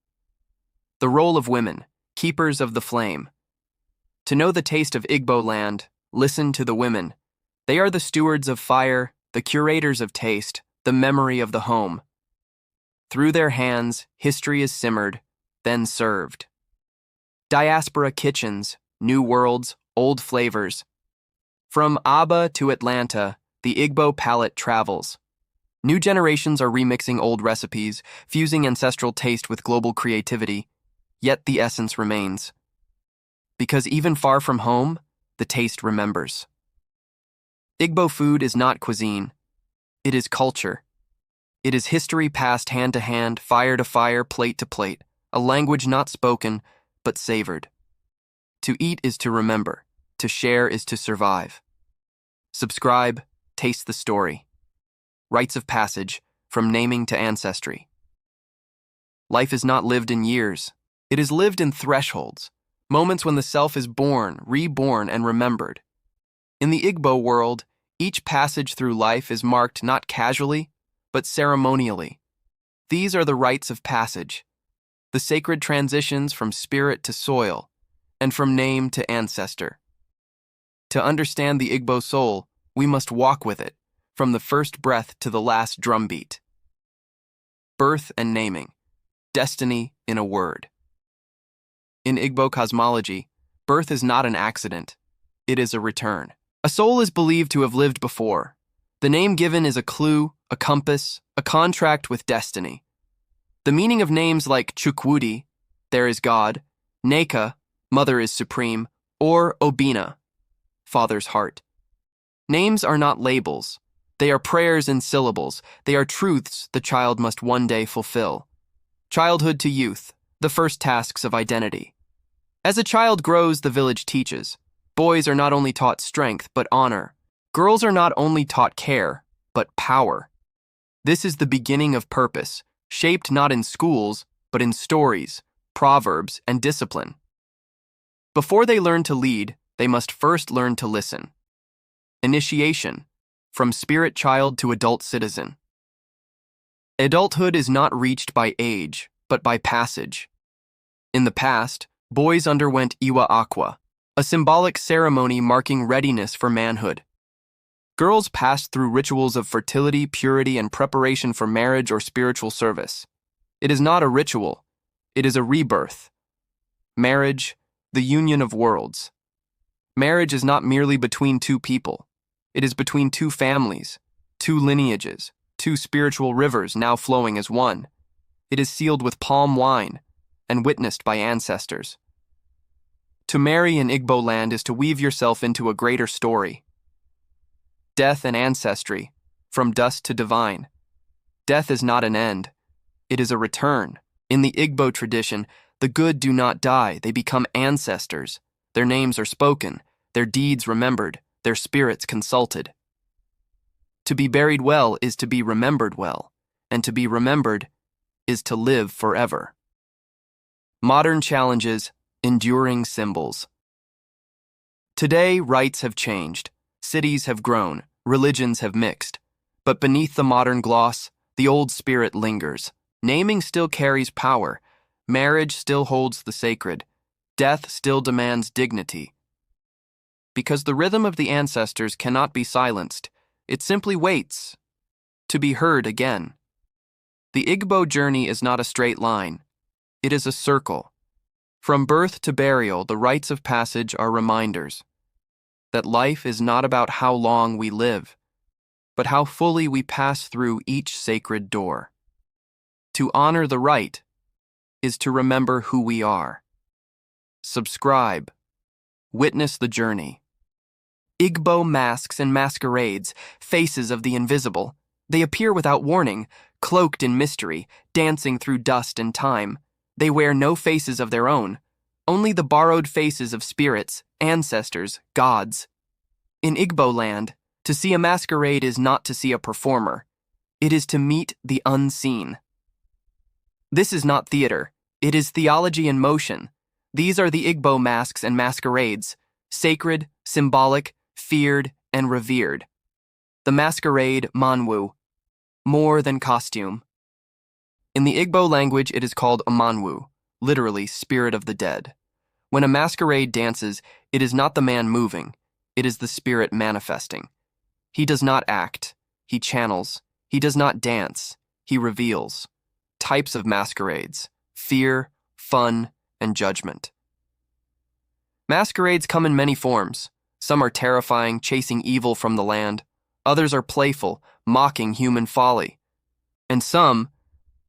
The role of women, keepers of the flame. To know the taste of Igbo land, listen to the women. They are the stewards of fire, the curators of taste, the memory of the home. Through their hands, history is simmered, then served. Diaspora kitchens, new worlds, old flavors. From Aba to Atlanta, the Igbo palate travels. New generations are remixing old recipes, fusing ancestral taste with global creativity, yet the essence remains. Because even far from home, the taste remembers. Igbo food is not cuisine. It is culture. It is history passed hand to hand, fire to fire, plate to plate, a language not spoken, but savored. To eat is to remember. To share is to survive. Subscribe, taste the story. Rites of passage, from naming to ancestry. Life is not lived in years. It is lived in thresholds, moments when the self is born, reborn, and remembered. In the Igbo world, each passage through life is marked not casually, but ceremonially. These are the rites of passage, the sacred transitions from spirit to soil, and from name to ancestor. To understand the Igbo soul, we must walk with it, from the first breath to the last drumbeat. Birth and naming, destiny in a word. In Igbo cosmology, birth is not an accident, it is a return. A soul is believed to have lived before. The name given is a clue, a compass, a contract with destiny. The meaning of names like Chukwudi, there is God, Neka, mother is supreme, or Obina, father's heart. Names are not labels. They are prayers in syllables. They are truths the child must one day fulfill. Childhood to youth, the first tasks of identity. As a child grows, the village teaches. Boys are not only taught strength, but honor. Girls are not only taught care, but power. This is the beginning of purpose, shaped not in schools, but in stories, proverbs, and discipline. Before they learn to lead, they must first learn to listen. Initiation, from spirit child to adult citizen. Adulthood is not reached by age, but by passage. In the past, boys underwent Iwa Aqua, a symbolic ceremony marking readiness for manhood. Girls passed through rituals of fertility, purity, and preparation for marriage or spiritual service. It is not a ritual, it is a rebirth. Marriage, the union of worlds. Marriage is not merely between two people. It is between two families, two lineages, two spiritual rivers now flowing as one. It is sealed with palm wine and witnessed by ancestors. To marry in Igbo land is to weave yourself into a greater story. Death and ancestry, from dust to divine. Death is not an end. It is a return. In the Igbo tradition, the good do not die, they become ancestors. Their names are spoken, their deeds remembered, their spirits consulted. To be buried well is to be remembered well, and to be remembered is to live forever. Modern challenges, enduring symbols. Today, rites have changed, cities have grown, religions have mixed. But beneath the modern gloss, the old spirit lingers. Naming still carries power, marriage still holds the sacred, death still demands dignity. Because the rhythm of the ancestors cannot be silenced, it simply waits to be heard again. The Igbo journey is not a straight line. It is a circle. From birth to burial, the rites of passage are reminders that life is not about how long we live, but how fully we pass through each sacred door. To honor the rite is to remember who we are. Subscribe. Witness the journey. Igbo masks and masquerades, faces of the invisible. They appear without warning, cloaked in mystery, dancing through dust and time. They wear no faces of their own, only the borrowed faces of spirits, ancestors, gods. In Igbo land, to see a masquerade is not to see a performer. It is to meet the unseen. This is not theater. It is theology in motion. These are the Igbo masks and masquerades, sacred, symbolic, feared, and revered. The masquerade, manwu, more than costume. In the Igbo language, it is called a manwu, literally spirit of the dead. When a masquerade dances, it is not the man moving, it is the spirit manifesting. He does not act, he channels. He does not dance, he reveals. Types of masquerades: fear, fun, and judgment. Masquerades come in many forms. Some are terrifying, chasing evil from the land. Others are playful, mocking human folly. And some,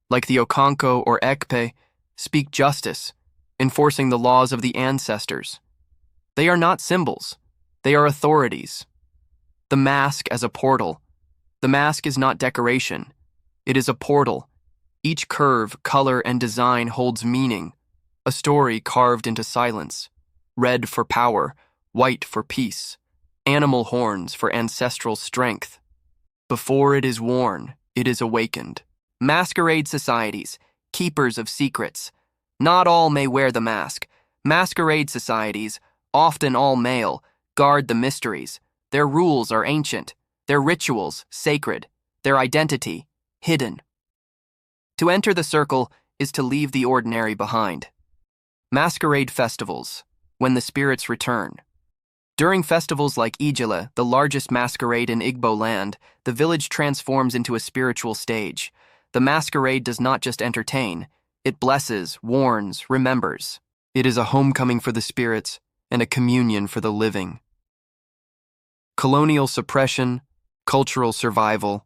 like the Okonko or Ekpe, speak justice, enforcing the laws of the ancestors. They are not symbols. They are authorities. The mask as a portal. The mask is not decoration. It is a portal. Each curve, color, and design holds meaning. A story carved into silence. Red for power, white for peace. Animal horns for ancestral strength. Before it is worn, it is awakened. Masquerade societies, keepers of secrets. Not all may wear the mask. Masquerade societies, often all male, guard the mysteries. Their rules are ancient, their rituals sacred, their identity hidden. To enter the circle is to leave the ordinary behind. Masquerade festivals, when the spirits return. During festivals like Ijele, the largest masquerade in Igbo land, the village transforms into a spiritual stage. The masquerade does not just entertain, it blesses, warns, remembers. It is a homecoming for the spirits and a communion for the living. Colonial suppression, cultural survival.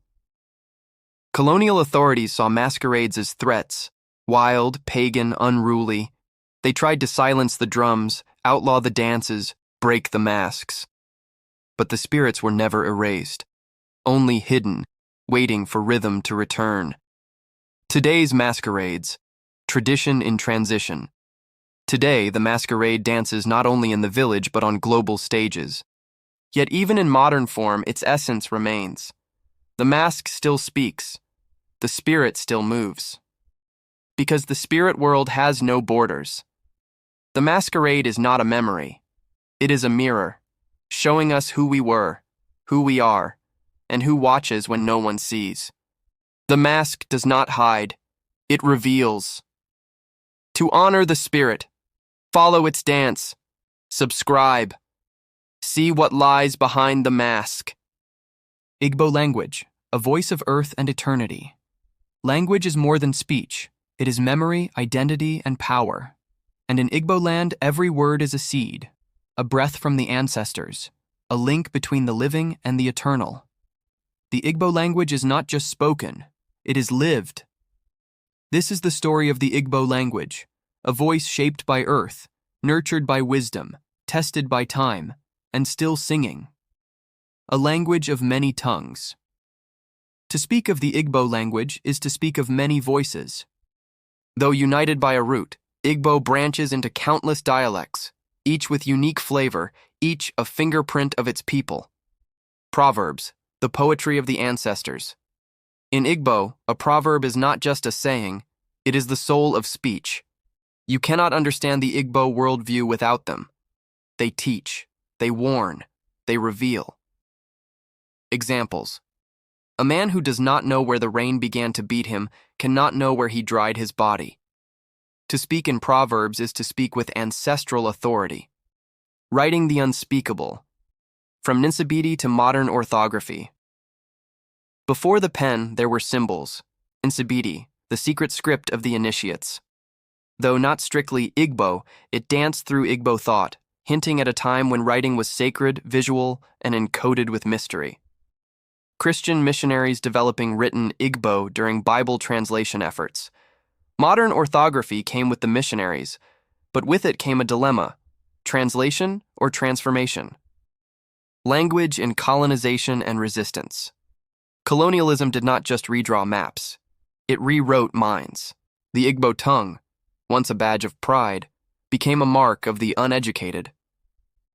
Colonial authorities saw masquerades as threats, wild, pagan, unruly. They tried to silence the drums, outlaw the dances, break the masks. But the spirits were never erased, only hidden, waiting for rhythm to return. Today's masquerades, tradition in transition. Today, the masquerade dances not only in the village but on global stages. Yet even in modern form, its essence remains. The mask still speaks. The spirit still moves. Because the spirit world has no borders. The masquerade is not a memory. It is a mirror, showing us who we were, who we are, and who watches when no one sees. The mask does not hide. It reveals. To honor the spirit, follow its dance, subscribe, see what lies behind the mask. Igbo language, a voice of earth and eternity. Language is more than speech. It is memory, identity, and power. And in Igbo land, every word is a seed, a breath from the ancestors, a link between the living and the eternal. The Igbo language is not just spoken, it is lived. This is the story of the Igbo language, a voice shaped by earth, nurtured by wisdom, tested by time, and still singing. A language of many tongues. To speak of the Igbo language is to speak of many voices. Though united by a root, Igbo branches into countless dialects, each with unique flavor, each a fingerprint of its people. Proverbs, the poetry of the ancestors. In Igbo, a proverb is not just a saying, it is the soul of speech. You cannot understand the Igbo worldview without them. They teach, they warn, they reveal. Examples. A man who does not know where the rain began to beat him cannot know where he dried his body. To speak in proverbs is to speak with ancestral authority. Writing the unspeakable. From Ninsabidi to modern orthography. Before the pen, there were symbols. Ninsabidi, the secret script of the initiates. Though not strictly Igbo, it danced through Igbo thought, hinting at a time when writing was sacred, visual, and encoded with mystery. Christian missionaries developing written Igbo during Bible translation efforts. Modern orthography came with the missionaries, but with it came a dilemma: translation or transformation? Language in colonization and resistance. Colonialism did not just redraw maps, it rewrote minds. The Igbo tongue, once a badge of pride, became a mark of the uneducated.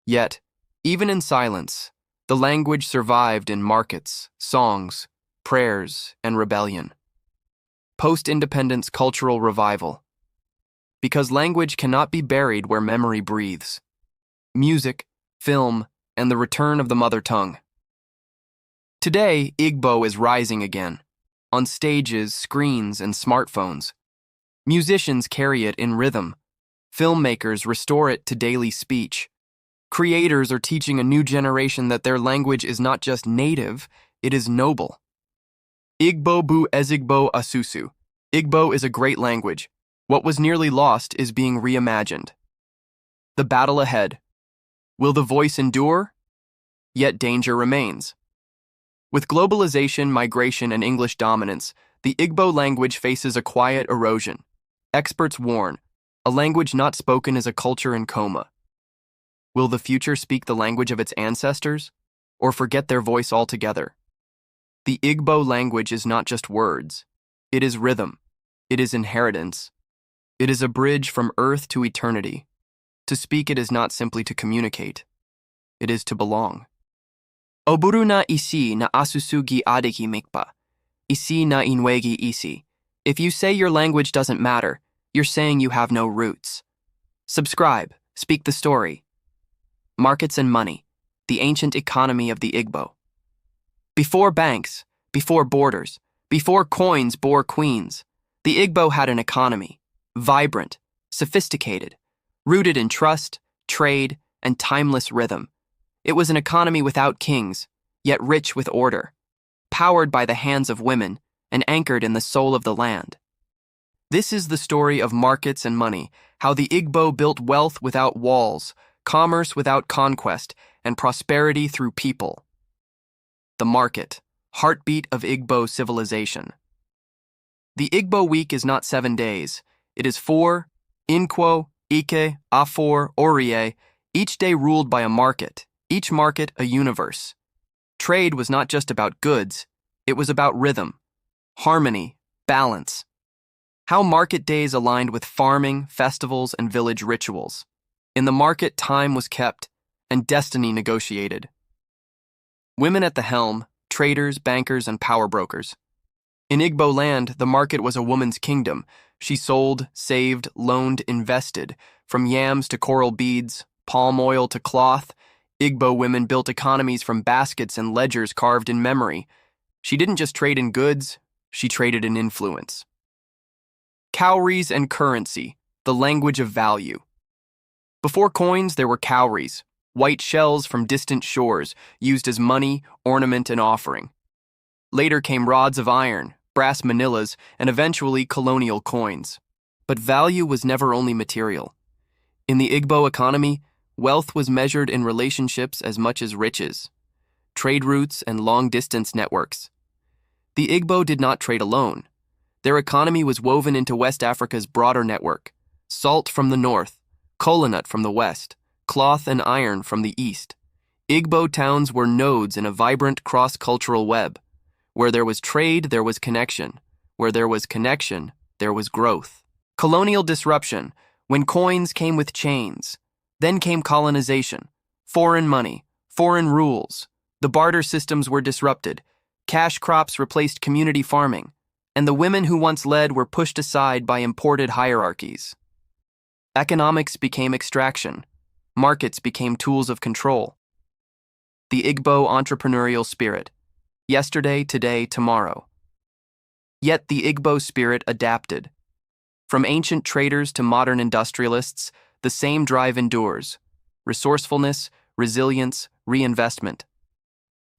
Yet, even in silence, the language survived in markets, songs, prayers, and rebellion. Post-independence cultural revival. Because language cannot be buried where memory breathes. Music, film, and the return of the mother tongue. Today, Igbo is rising again, on stages, screens, and smartphones. Musicians carry it in rhythm. Filmmakers restore it to daily speech. Creators are teaching a new generation that their language is not just native, it is noble. Igbo bu ezigbo asusu. Igbo is a great language. What was nearly lost is being reimagined. The battle ahead. Will the voice endure? Yet danger remains. With globalization, migration, and English dominance, the Igbo language faces a quiet erosion. Experts warn, a language not spoken is a culture in coma. Will the future speak the language of its ancestors, or forget their voice altogether? The Igbo language is not just words. It is rhythm. It is inheritance. It is a bridge from earth to eternity. To speak it is not simply to communicate. It is to belong. Oburu na isi na asusugi adiki mikpa. Isi na inwegi isi. If you say your language doesn't matter, you're saying you have no roots. Subscribe. Speak the story. Markets and money, the ancient economy of the Igbo. Before banks, before borders, before coins bore queens, the Igbo had an economy, vibrant, sophisticated, rooted in trust, trade, and timeless rhythm. It was an economy without kings, yet rich with order, powered by the hands of women and anchored in the soul of the land. This is the story of markets and money, how the Igbo built wealth without walls, commerce without conquest, and prosperity through people. The market, heartbeat of Igbo civilization. The Igbo week is not 7 days. It is 4, Inkwo, Ike, Afor, Orie, each day ruled by a market, each market a universe. Trade was not just about goods, it was about rhythm, harmony, balance. How market days aligned with farming, festivals, and village rituals. In the market, time was kept, and destiny negotiated. Women at the helm, traders, bankers, and power brokers. In Igbo land, the market was a woman's kingdom. She sold, saved, loaned, invested. From yams to coral beads, palm oil to cloth, Igbo women built economies from baskets and ledgers carved in memory. She didn't just trade in goods, she traded in influence. Cowries and currency, the language of value. Before coins, there were cowries, white shells from distant shores, used as money, ornament, and offering. Later came rods of iron, brass manillas, and eventually colonial coins. But value was never only material. In the Igbo economy, wealth was measured in relationships as much as riches, trade routes and long-distance networks. The Igbo did not trade alone. Their economy was woven into West Africa's broader network: salt from the north, coconut from the west, cloth and iron from the east. Igbo towns were nodes in a vibrant cross-cultural web. Where there was trade, there was connection. Where there was connection, there was growth. Colonial disruption, when coins came with chains. Then came colonization, foreign money, foreign rules. The barter systems were disrupted. Cash crops replaced community farming, and the women who once led were pushed aside by imported hierarchies. Economics became extraction. Markets became tools of control. The Igbo entrepreneurial spirit: yesterday, today, tomorrow. Yet the Igbo spirit adapted. From ancient traders to modern industrialists, the same drive endures: resourcefulness, resilience, reinvestment.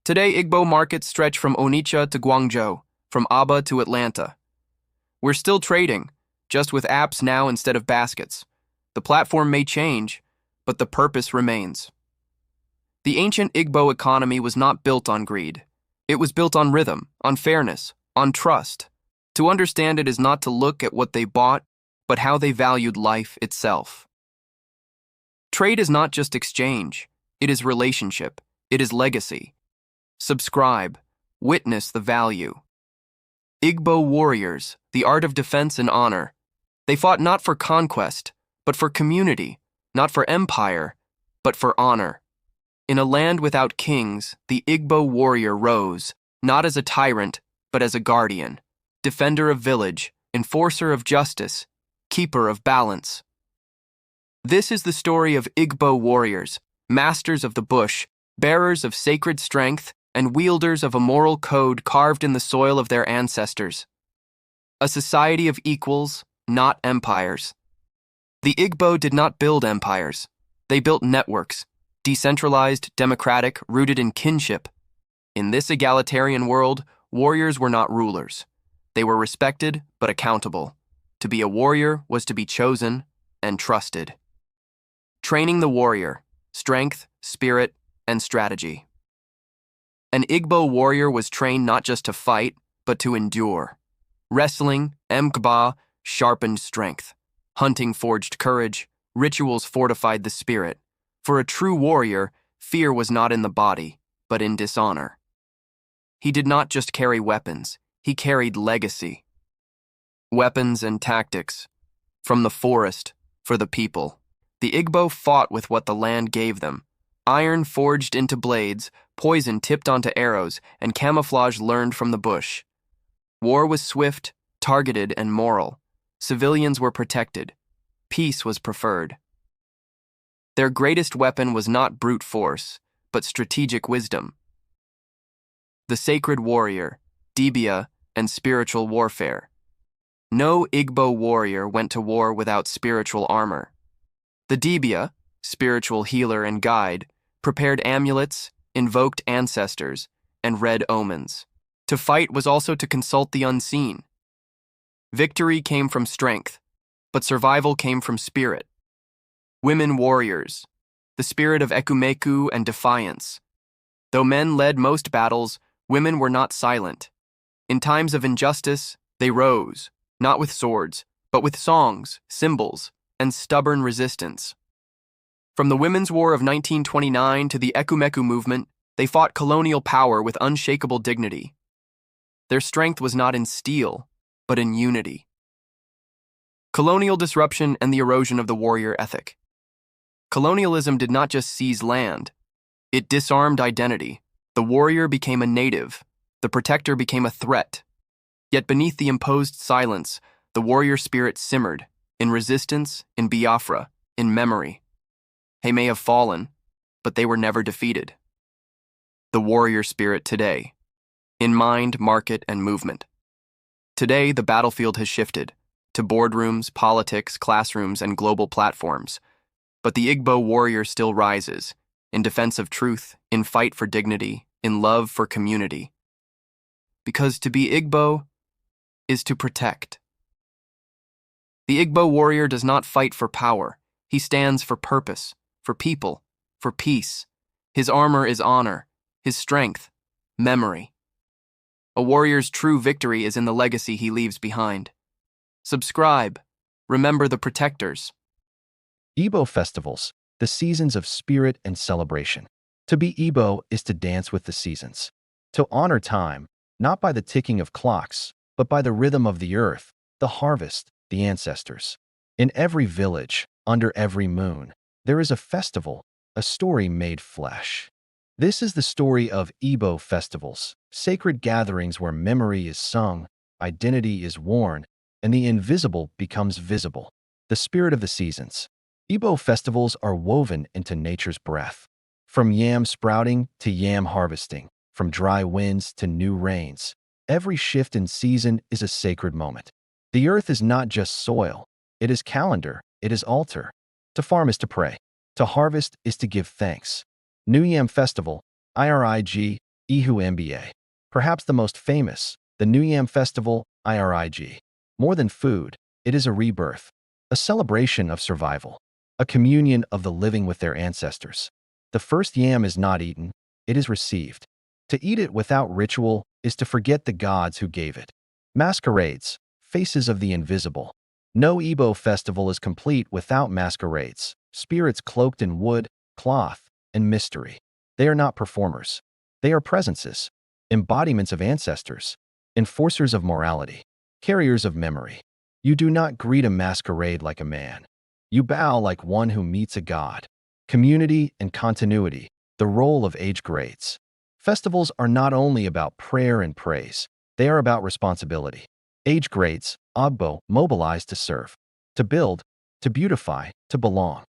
Today, Igbo markets stretch from Onitsha to Guangzhou, from Aba to Atlanta. We're still trading, just with apps now instead of baskets. The platform may change, but the purpose remains. The ancient Igbo economy was not built on greed. It was built on rhythm, on fairness, on trust. To understand it is not to look at what they bought, but how they valued life itself. Trade is not just exchange. It is relationship. It is legacy. Subscribe. Witness the value. Igbo warriors, the art of defense and honor. They fought not for conquest, but for community, not for empire, but for honor. In a land without kings, the Igbo warrior rose, not as a tyrant, but as a guardian, defender of village, enforcer of justice, keeper of balance. This is the story of Igbo warriors, masters of the bush, bearers of sacred strength, and wielders of a moral code carved in the soil of their ancestors. A society of equals, not empires. The Igbo did not build empires. They built networks, decentralized, democratic, rooted in kinship. In this egalitarian world, warriors were not rulers. They were respected but accountable. To be a warrior was to be chosen and trusted. Training the warrior: strength, spirit, and strategy. An Igbo warrior was trained not just to fight, but to endure. Wrestling, mkba, sharpened strength. Hunting forged courage. Rituals fortified the spirit. For a true warrior, fear was not in the body, but in dishonor. He did not just carry weapons, he carried legacy. Weapons and tactics. From the forest, for the people. The Igbo fought with what the land gave them: iron forged into blades, poison tipped onto arrows, and camouflage learned from the bush. War was swift, targeted, and moral. Civilians were protected. Peace was preferred. Their greatest weapon was not brute force, but strategic wisdom. The sacred warrior, dibia, and spiritual warfare. No Igbo warrior went to war without spiritual armor. The dibia, spiritual healer and guide, prepared amulets, invoked ancestors, and read omens. To fight was also to consult the unseen. Victory came from strength, but survival came from spirit. Women warriors, the spirit of ekumeku and defiance. Though men led most battles, women were not silent. In times of injustice, they rose, not with swords, but with songs, symbols, and stubborn resistance. From the Women's War of 1929 to the Ekumeku movement, they fought colonial power with unshakable dignity. Their strength was not in steel, but in unity. Colonial disruption and the erosion of the warrior ethic. Colonialism did not just seize land. It disarmed identity. The warrior became a native. The protector became a threat. Yet beneath the imposed silence, the warrior spirit simmered, in resistance, in Biafra, in memory. They may have fallen, but they were never defeated. The warrior spirit today, in mind, market, and movement. Today, the battlefield has shifted to boardrooms, politics, classrooms, and global platforms. But the Igbo warrior still rises, in defense of truth, in fight for dignity, in love for community. Because to be Igbo is to protect. The Igbo warrior does not fight for power. He stands for purpose, for people, for peace. His armor is honor, his strength, memory. A warrior's true victory is in the legacy he leaves behind. Subscribe. Remember the protectors.
Igbo festivals, the seasons of spirit and celebration. To be Igbo is to dance with the seasons. To honor time, not by the ticking of clocks, but by the rhythm of the earth, the harvest, the ancestors. In every village, under every moon, there is a festival, a story made flesh. This is the story of Igbo festivals, sacred gatherings where memory is sung, identity is worn, and the invisible becomes visible. The spirit of the seasons. Igbo festivals are woven into nature's breath. From yam sprouting to yam harvesting, from dry winds to new rains, every shift in season is a sacred moment. The earth is not just soil. It is calendar. It is altar. To farm is to pray. To harvest is to give thanks. New Yam Festival, IRIG, Ihu MBA. Perhaps the most famous, the New Yam Festival, IRIG. More than food, it is a rebirth, a celebration of survival, a communion of the living with their ancestors. The first yam is not eaten, it is received. To eat it without ritual is to forget the gods who gave it. Masquerades, faces of the invisible. No Igbo festival is complete without masquerades, spirits cloaked in wood, cloth, and mystery. They are not performers. They are presences, embodiments of ancestors, enforcers of morality, carriers of memory. You do not greet a masquerade like a man. You bow like one who meets a god. Community and continuity, the role of age grades. Festivals are not only about prayer and praise, they are about responsibility. Age grades, Ogbo, mobilize to serve, to build, to beautify, to belong.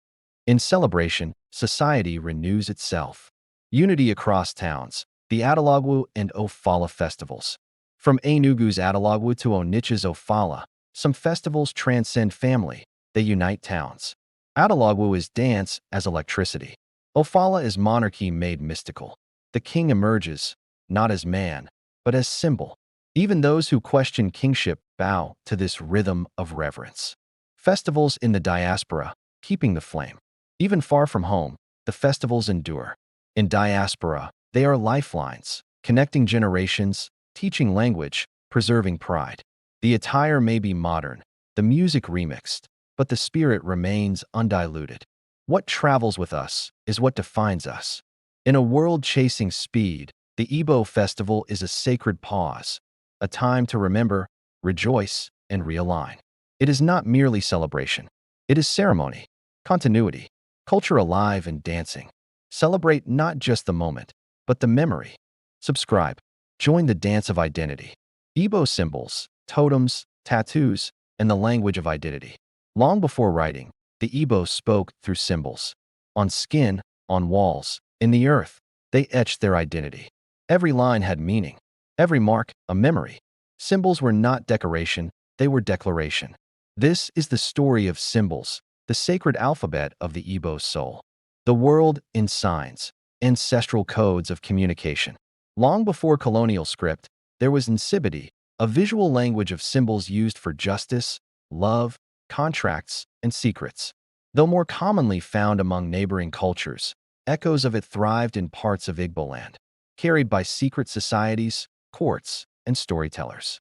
In celebration, society renews itself. Unity across towns, the Adelagwu and Ofala festivals. From Enugu's Adelagwu to Onitsha's Ofala, some festivals transcend family, they unite towns. Adelagwu is dance as electricity. Ofala is monarchy made mystical. The king emerges, not as man, but as symbol. Even those who question kingship bow to this rhythm of reverence. Festivals in the diaspora, keeping the flame. Even far from home, the festivals endure. In diaspora, they are lifelines, connecting generations, teaching language, preserving pride. The attire may be modern, the music remixed, but the spirit remains undiluted. What travels with us is what defines us. In a world chasing speed, the Igbo festival is a sacred pause, a time to remember, rejoice, and realign. It is not merely celebration. It is ceremony, continuity, culture alive and dancing. Celebrate not just the moment, but the memory. Subscribe. Join the dance of identity. Igbo symbols, totems, tattoos, and the language of identity. Long before writing, the Igbo spoke through symbols. On skin, on walls, in the earth, they etched their identity. Every line had meaning. Every mark, a memory. Symbols were not decoration, they were declaration. This is the story of symbols, the sacred alphabet of the Igbo soul. The world in signs, ancestral codes of communication. Long before colonial script, there was Nsibidi, a visual language of symbols used for justice, love, contracts, and secrets. Though more commonly found among neighboring cultures, echoes of it thrived in parts of Igboland, carried by secret societies, courts, and storytellers.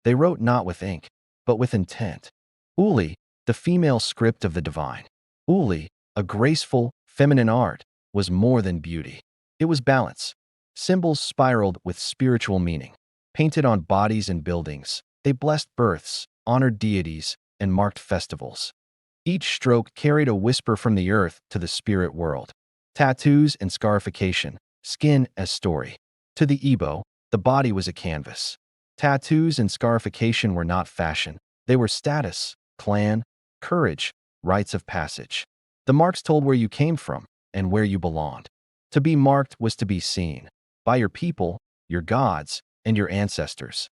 They wrote not with ink, but with intent. Uli, the female script of the divine. Uli, a graceful, feminine art, was more than beauty. It was balance. Symbols spiraled with spiritual meaning. Painted on bodies and buildings, they blessed births, honored deities, and marked festivals. Each stroke carried a whisper from the earth to the spirit world. Tattoos and scarification, skin as story. To the Igbo, the body was a canvas. Tattoos and scarification were not fashion. They were status, clan, courage, rites of passage. The marks told where you came from and where you belonged. To be marked was to be seen by your people, your gods, and your ancestors.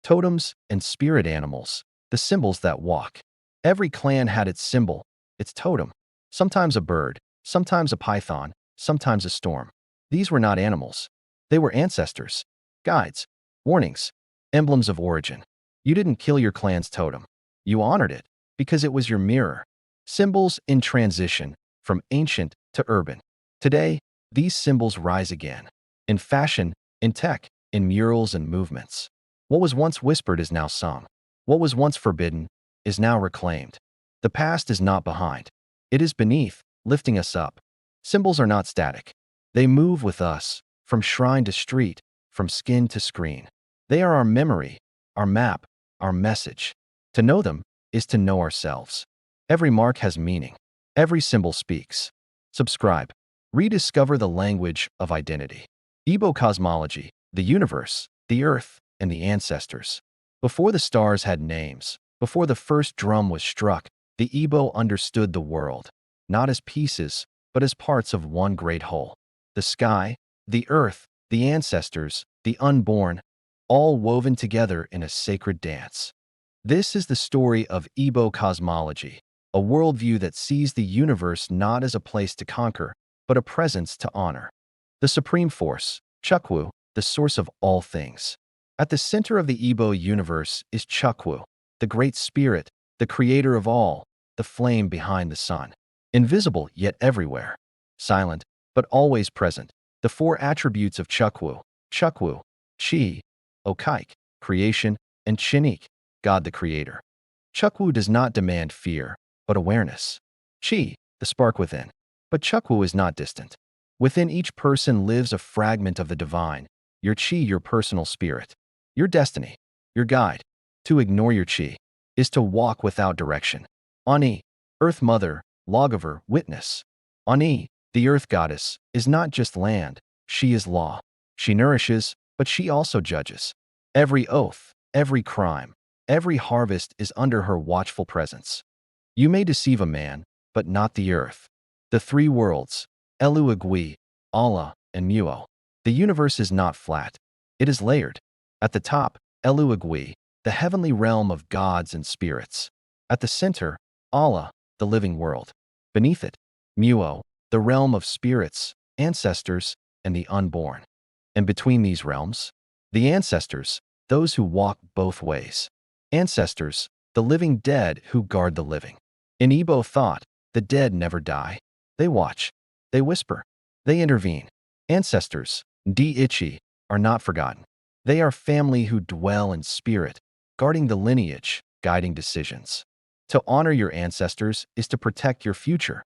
Totems and spirit animals, the symbols that walk. Every clan had its symbol, its totem. Sometimes a bird, sometimes a python, sometimes a storm. These were not animals. They were ancestors, guides, warnings, emblems of origin. You didn't kill your clan's totem. You honored it because it was your mirror. Symbols in transition, from ancient to urban. Today, these symbols rise again. In fashion, in tech, in murals and movements. What was once whispered is now sung. What was once forbidden is now reclaimed. The past is not behind. It is beneath, lifting us up. Symbols are not static. They move with us, from shrine to street, from skin to screen. They are our memory, our map, our message. To know them is to know ourselves. Every mark has meaning. Every symbol speaks. Subscribe. Rediscover the language of identity. Igbo cosmology, the universe, the earth, and the ancestors. Before the stars had names, before the first drum was struck, the Igbo understood the world, not as pieces, but as parts of one great whole. The sky, the earth, the ancestors, the unborn, all woven together in a sacred dance. This is the story of Igbo cosmology, a worldview that sees the universe not as a place to conquer, but a presence to honor. The supreme force, Chukwu, the source of all things. At the center of the Igbo universe is Chukwu, the great spirit, the creator of all, the flame behind the sun. Invisible yet everywhere. Silent, but always present. The four attributes of Chukwu, Chi, Okaik, creation, and Chinik, God the creator. Chukwu does not demand fear, but awareness. Chi, the spark within. But Chukwu is not distant. Within each person lives a fragment of the divine, your Chi, your personal spirit, your destiny, your guide. To ignore your Chi is to walk without direction. Ani, Earth Mother, lawgiver, witness. Ani, the Earth Goddess, is not just land, she is law. She nourishes, but she also judges. Every oath, every crime, every harvest is under her watchful presence. You may deceive a man, but not the earth. The three worlds, Elu Agui, Allah, and Muo. The universe is not flat. It is layered. At the top, Elu Agui, the heavenly realm of gods and spirits. At the center, Allah, the living world. Beneath it, Muo, the realm of spirits, ancestors, and the unborn. And between these realms, the ancestors, those who walk both ways. Ancestors, the living dead who guard the living. In Igbo thought, the dead never die. They watch. They whisper. They intervene. Ancestors, Di-ichi, are not forgotten. They are family who dwell in spirit, guarding the lineage, guiding decisions. To honor your ancestors is to protect your future.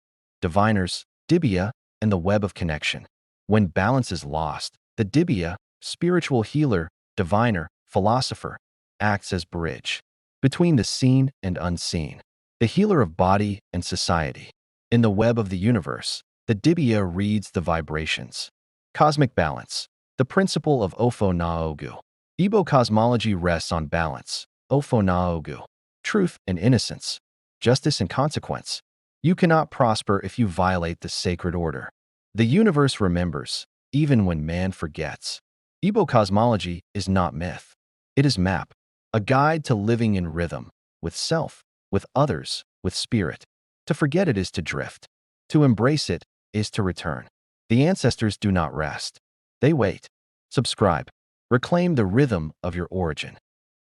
Diviners, Dibia, and the web of connection. When balance is lost, the Dibia, spiritual healer, diviner, philosopher, acts as bridge between the seen and unseen, the healer of body and society. In the web of the universe, the Dibia reads the vibrations. Cosmic balance, the principle of Ofo na Ogu. Igbo cosmology rests on balance, Ofo na Ogu, truth and innocence, justice and consequence. You cannot prosper if you violate the sacred order. The universe remembers, even when man forgets. Igbo cosmology is not myth. It is map, a guide to living in rhythm, with self, with others, with spirit. To forget it is to drift. To embrace it is to return. The ancestors do not rest. They wait. Subscribe. Reclaim the rhythm of your origin.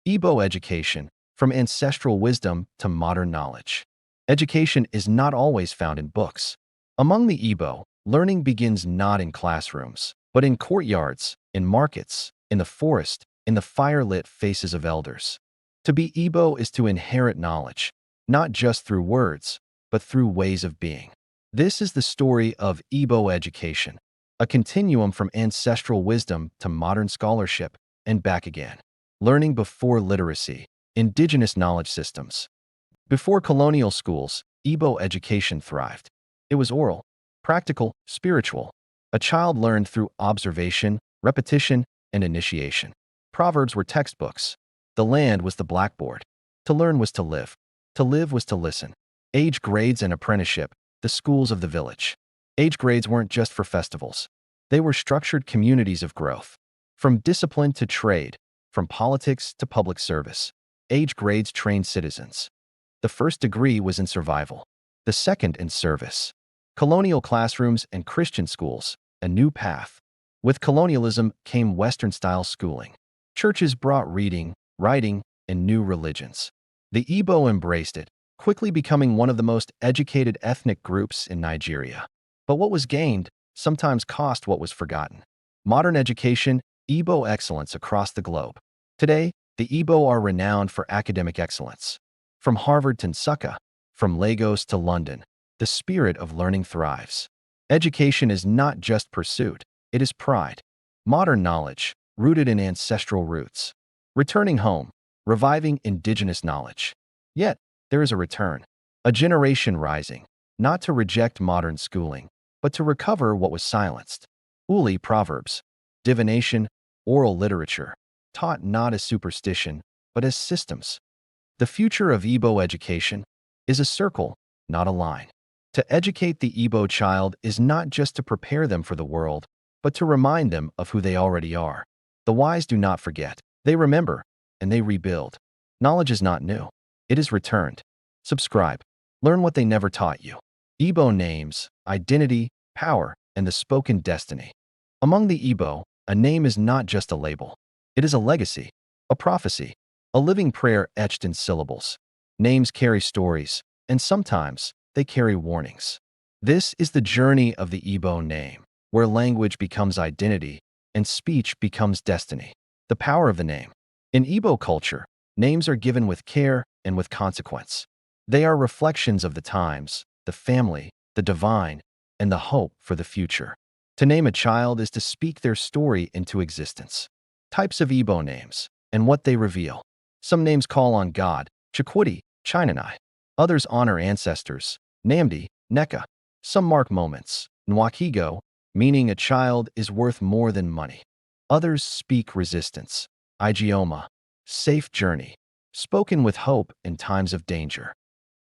Igbo education, from ancestral wisdom to modern knowledge. Education is not always found in books. Among the Igbo, learning begins not in classrooms, but in courtyards, in markets, in the forest, in the fire-lit faces of elders. To be Igbo is to inherit knowledge, not just through words, but through ways of being. This is the story of Igbo education, a continuum from ancestral wisdom to modern scholarship and back again. Learning before literacy, indigenous knowledge systems. Before colonial schools, Igbo education thrived. It was oral, practical, spiritual. A child learned through observation, repetition, and initiation. Proverbs were textbooks. The land was the blackboard. To learn was to live. To live was to listen. Age grades and apprenticeship, the schools of the village. Age grades weren't just for festivals. They were structured communities of growth. From discipline to trade, from politics to public service, age grades trained citizens. The first degree was in survival, the second in service. Colonial classrooms and Christian schools, a new path. With colonialism came Western-style schooling. Churches brought reading, writing, and new religions. The Igbo embraced it, quickly becoming one of the most educated ethnic groups in Nigeria. But what was gained sometimes cost what was forgotten. Modern education, Igbo excellence across the globe. Today, the Igbo are renowned for academic excellence. From Harvard to Nsukka, from Lagos to London, the spirit of learning thrives. Education is not just pursuit, it is pride. Modern knowledge, rooted in ancestral roots. Returning home, reviving indigenous knowledge. Yet, there is a return. A generation rising, not to reject modern schooling, but to recover what was silenced. Uli proverbs, divination, oral literature, taught not as superstition, but as systems. The future of Igbo education is a circle, not a line. To educate the Igbo child is not just to prepare them for the world, but to remind them of who they already are. The wise do not forget, they remember, and they rebuild. Knowledge is not new, it is returned. Subscribe. Learn what they never taught you. Igbo names, identity, power, and the spoken destiny. Among the Igbo, a name is not just a label. It is a legacy, a prophecy, a living prayer etched in syllables. Names carry stories, and sometimes they carry warnings. This is the journey of the Igbo name, where language becomes identity and speech becomes destiny. The power of the name. In Igbo culture, names are given with care and with consequence. They are reflections of the times, the family, the divine, and the hope for the future. To name a child is to speak their story into existence. Types of Igbo names, and what they reveal. Some names call on God, Chikwudi, Chinanai. Others honor ancestors, Namdi, Neka. Some mark moments, Nwakigo, meaning a child is worth more than money. Others speak resistance, Igioma, safe journey, spoken with hope in times of danger.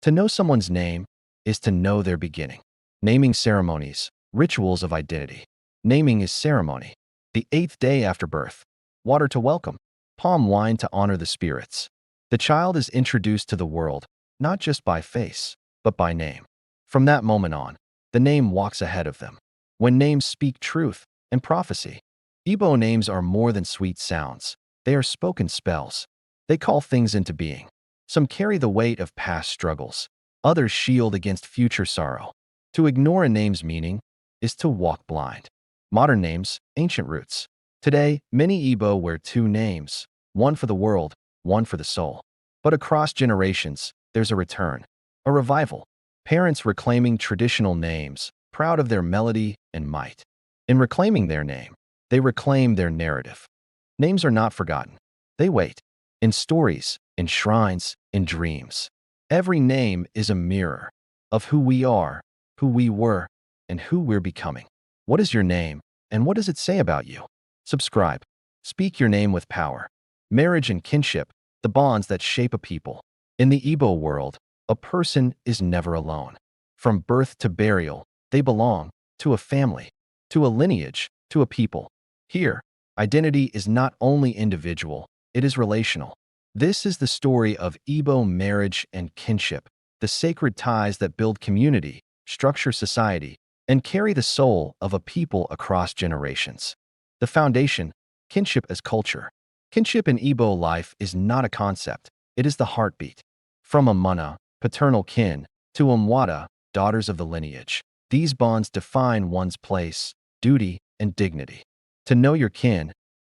To know someone's name is to know their beginning. Naming ceremonies, rituals of identity. Naming is ceremony. The 8th day after birth. Water to welcome. Palm wine to honor the spirits. The child is introduced to the world, not just by face, but by name. From that moment on, the name walks ahead of them. When names speak truth and prophecy. Igbo names are more than sweet sounds. They are spoken spells. They call things into being. Some carry the weight of past struggles. Others shield against future sorrow. To ignore a name's meaning is to walk blind. Modern names, ancient roots. Today, many Igbo wear two names, one for the world, one for the soul. But across generations, there's a return, a revival. Parents reclaiming traditional names, proud of their melody and might. In reclaiming their name, they reclaim their narrative. Names are not forgotten. They wait. In stories, in shrines, in dreams. Every name is a mirror of who we are, who we were, and who we're becoming. What is your name, and what does it say about you? Subscribe. Speak your name with power. Marriage and kinship, the bonds that shape a people. In the Igbo world, a person is never alone. From birth to burial, they belong to a family, to a lineage, to a people. Here, identity is not only individual, it is relational. This is the story of Igbo marriage and kinship, the sacred ties that build community, structure society, and carry the soul of a people across generations. The foundation, kinship as culture. Kinship in Igbo life is not a concept, it is the heartbeat. From Amuna, paternal kin, to Umwada, daughters of the lineage. These bonds define one's place, duty, and dignity. To know your kin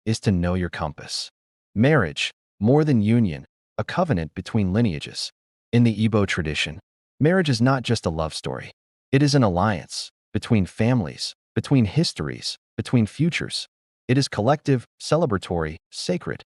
is to know your compass. Marriage, more than union, a covenant between lineages. In the Igbo tradition, marriage is not just a love story. It is an alliance between families, between histories, between futures. It is collective, celebratory, sacred.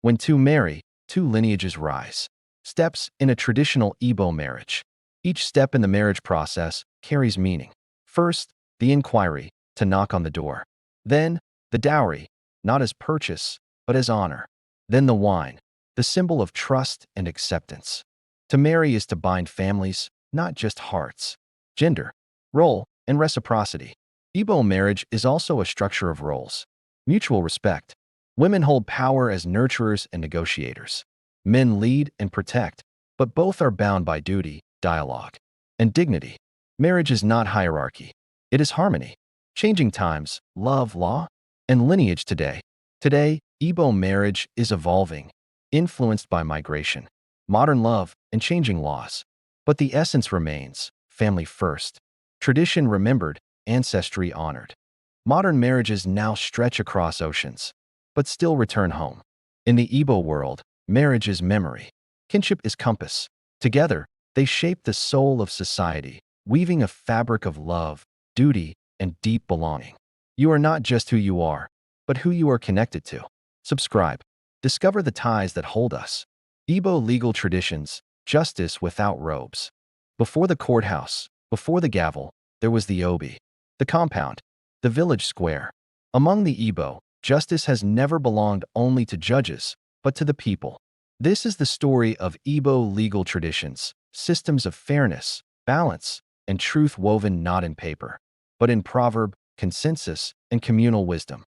When two marry, two lineages rise. Steps in a traditional Igbo marriage. Each step in the marriage process carries meaning. First, the inquiry, to knock on the door. Then, the dowry, not as purchase, but as honor. Then the wine, the symbol of trust and acceptance. To marry is to bind families, not just hearts. Gender, role, and reciprocity. Igbo marriage is also a structure of roles. Mutual respect. Women hold power as nurturers and negotiators. Men lead and protect, but both are bound by duty, dialogue, and dignity. Marriage is not hierarchy. It is harmony. Changing times, love, law, and lineage today. Today, Igbo marriage is evolving, influenced by migration, modern love, and changing laws. But the essence remains, family first. Tradition remembered, ancestry honored. Modern marriages now stretch across oceans, but still return home. In the Igbo world, marriage is memory. Kinship is compass. Together, they shape the soul of society, weaving a fabric of love, duty, and deep belonging. You are not just who you are, but who you are connected to. Subscribe. Discover the ties that hold us. Igbo legal traditions, justice without robes. Before the courthouse, before the gavel, there was the obi, the compound, the village square. Among the Igbo, justice has never belonged only to judges, but to the people. This is the story of Igbo legal traditions, systems of fairness, balance, and truth woven not in paper, but in proverb, consensus, and communal wisdom.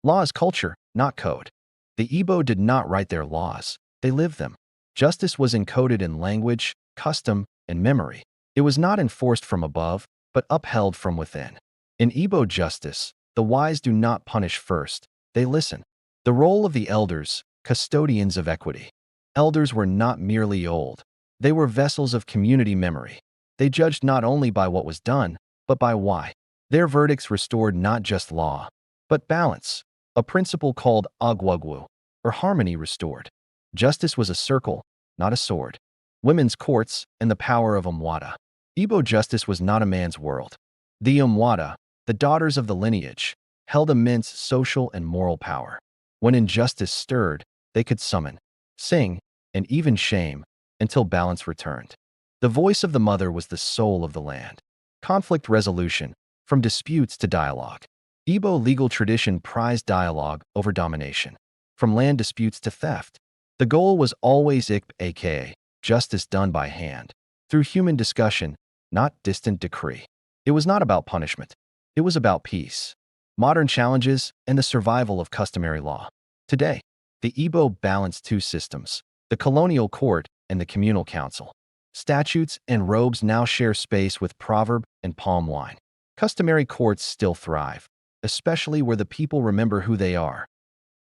Law is culture, not code. The Igbo did not write their laws, they lived them. Justice was encoded in language, custom, and memory. It was not enforced from above, but upheld from within. In Igbo justice, the wise do not punish first, they listen. The role of the elders, custodians of equity. Elders were not merely old. They were vessels of community memory. They judged not only by what was done, but by why. Their verdicts restored not just law, but balance, a principle called agwagwu, or harmony restored. Justice was a circle, not a sword. Women's courts and the power of Umwada. Igbo justice was not a man's world. The Umwada, the daughters of the lineage, held immense social and moral power. When injustice stirred, they could summon, sing, and even shame until balance returned. The voice of the mother was the soul of the land. Conflict resolution, from disputes to dialogue. Igbo legal tradition prized dialogue over domination. From land disputes to theft, the goal was always aka justice done by hand, through human discussion, not distant decree. It was not about punishment. It was about peace, modern challenges, and the survival of customary law. Today, the Igbo balance two systems, the colonial court and the communal council. Statutes and robes now share space with proverb and palm wine. Customary courts still thrive, especially where the people remember who they are.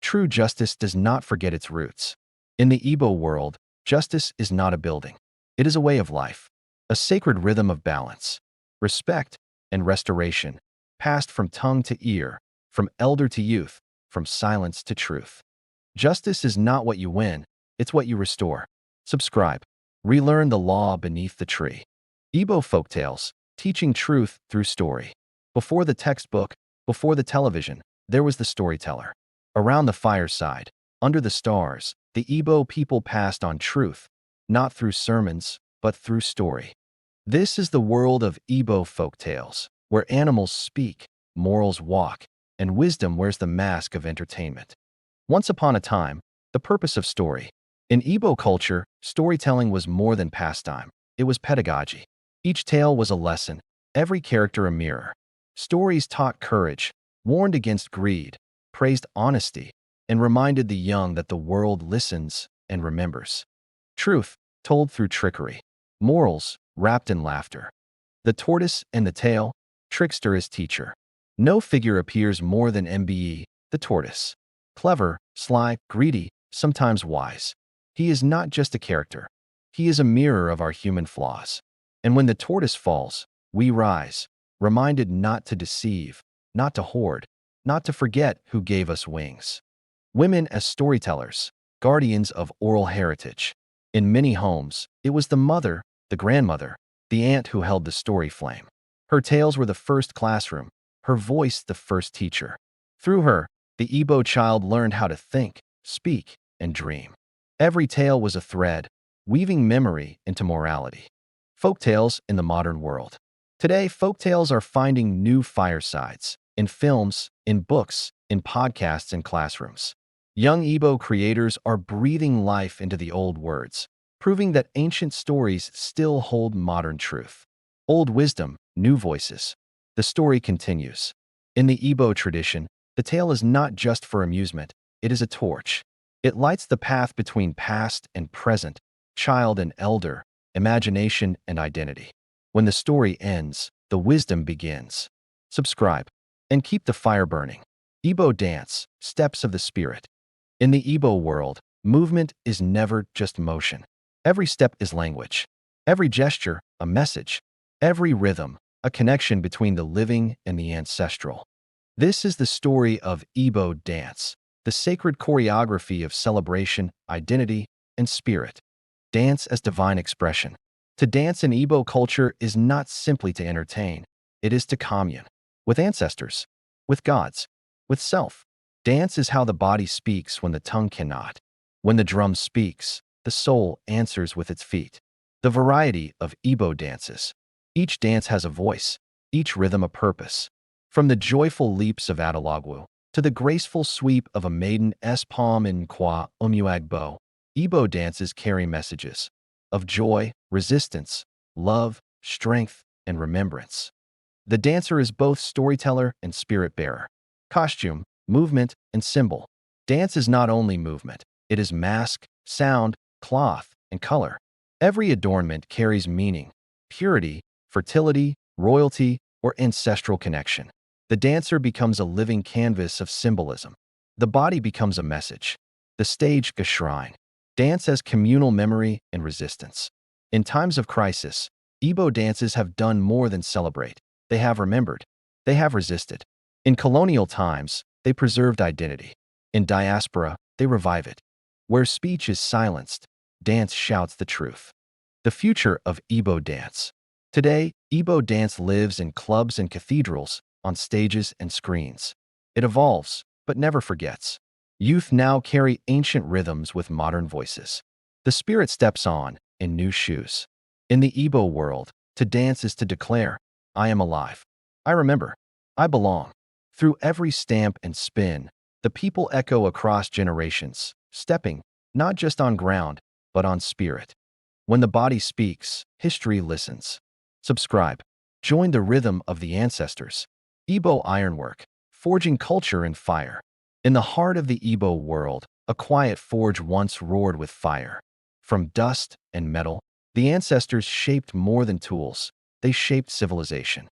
True justice does not forget its roots. In the Igbo world, justice is not a building. It is a way of life, a sacred rhythm of balance, respect, and restoration, passed from tongue to ear, from elder to youth, from silence to truth. Justice is not what you win, it's what you restore. Subscribe. Relearn the law beneath the tree. Igbo folktales, teaching truth through story. Before the textbook, before the television, there was the storyteller. Around the fireside, under the stars, the Igbo people passed on truth, not through sermons, but through story. This is the world of Igbo folktales, where animals speak, morals walk, and wisdom wears the mask of entertainment. Once upon a time, the purpose of story. In Igbo culture, storytelling was more than pastime. It was pedagogy. Each tale was a lesson, every character a mirror. Stories taught courage, warned against greed, praised honesty, and reminded the young that the world listens and remembers. Truth, told through trickery. Morals, wrapped in laughter. The tortoise and the tail, trickster as teacher. No figure appears more than MBE, the tortoise. Clever, sly, greedy, sometimes wise. He is not just a character. He is a mirror of our human flaws. And when the tortoise falls, we rise, reminded not to deceive, not to hoard, not to forget who gave us wings. Women as storytellers, guardians of oral heritage. In many homes, it was the mother, the grandmother, the aunt who held the story flame. Her tales were the first classroom, her voice the first teacher. Through her, the Igbo child learned how to think, speak, and dream. Every tale was a thread, weaving memory into morality. Folktales in the modern world. Today, folktales are finding new firesides, in films, in books, in podcasts, and classrooms. Young Igbo creators are breathing life into the old words, proving that ancient stories still hold modern truth. Old wisdom, new voices. The story continues. In the Igbo tradition, the tale is not just for amusement, it is a torch. It lights the path between past and present, child and elder, imagination and identity. When the story ends, the wisdom begins. Subscribe and keep the fire burning. Igbo dance, steps of the spirit. In the Igbo world, movement is never just motion. Every step is language. Every gesture, a message. Every rhythm, a connection between the living and the ancestral. This is the story of Igbo dance, the sacred choreography of celebration, identity, and spirit. Dance as divine expression. To dance in Igbo culture is not simply to entertain, it is to commune with ancestors, with gods, with self. Dance is how the body speaks when the tongue cannot. When the drum speaks, the soul answers with its feet. The variety of Igbo dances. Each dance has a voice, each rhythm a purpose. From the joyful leaps of Atalagwu to the graceful sweep of a maiden's palm in Kwa Umuagbo, Igbo dances carry messages of joy, resistance, love, strength, and remembrance. The dancer is both storyteller and spirit bearer. Costume, movement, and symbol. Dance is not only movement, it is mask, sound, cloth, and color. Every adornment carries meaning, purity, fertility, royalty, or ancestral connection. The dancer becomes a living canvas of symbolism. The body becomes a message. The stage a shrine. Dance as communal memory and resistance. In times of crisis, Igbo dances have done more than celebrate. They have remembered. They have resisted. In colonial times, they preserved identity. In diaspora, they revive it. Where speech is silenced, dance shouts the truth. The future of Igbo dance. Today, Igbo dance lives in clubs and cathedrals, on stages and screens. It evolves, but never forgets. Youth now carry ancient rhythms with modern voices. The spirit steps on in new shoes. In the Igbo world, to dance is to declare, I am alive. I remember. I belong. Through every stamp and spin, the people echo across generations, stepping, not just on ground, but on spirit. When the body speaks, history listens. Subscribe. Join the rhythm of the ancestors. Igbo Ironwork, forging culture in fire. In the heart of the Igbo world, a quiet forge once roared with fire. From dust and metal, the ancestors shaped more than tools. They shaped civilization.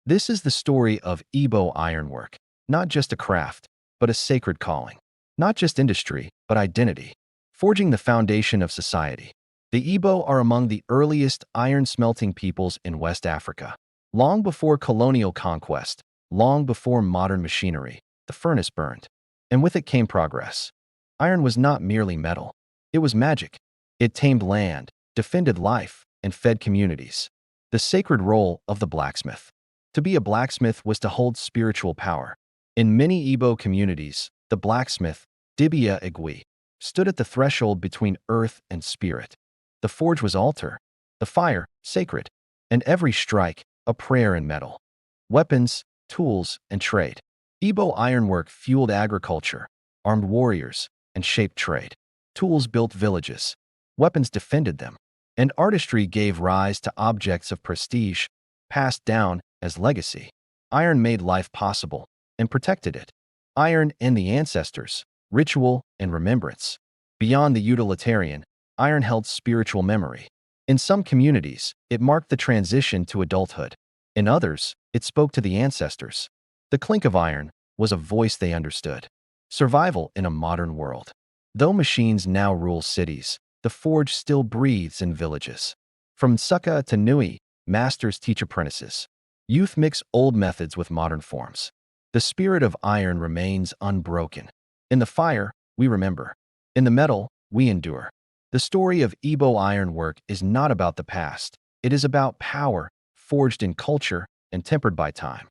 This is the story of Igbo Ironwork, not just a craft, but a sacred calling. Not just industry, but identity. Forging the foundation of society. The Igbo are among the earliest iron-smelting peoples in West Africa. Long before colonial conquest, long before modern machinery, the furnace burned. And with it came progress. Iron was not merely metal. It was magic. It tamed land, defended life, and fed communities. The sacred role of the blacksmith. To be a blacksmith was to hold spiritual power. In many Igbo communities, the blacksmith, Dibia Igwe, stood at the threshold between earth and spirit. The forge was altar, the fire, sacred, and every strike, a prayer in metal. Weapons, tools, and trade. Igbo ironwork fueled agriculture, armed warriors, and shaped trade. Tools built villages. Weapons defended them. And artistry gave rise to objects of prestige, passed down as legacy. Iron made life possible and protected it. Iron and the ancestors, ritual and remembrance. Beyond the utilitarian, iron held spiritual memory. In some communities, it marked the transition to adulthood. In others, it spoke to the ancestors. The clink of iron was a voice they understood. Survival in a modern world. Though machines now rule cities, the forge still breathes in villages. From Nsukka to Nui, masters teach apprentices. Youth mix old methods with modern forms. The spirit of iron remains unbroken. In the fire, we remember. In the metal, we endure. The story of Igbo ironwork is not about the past. It is about power, forged in culture and tempered by time.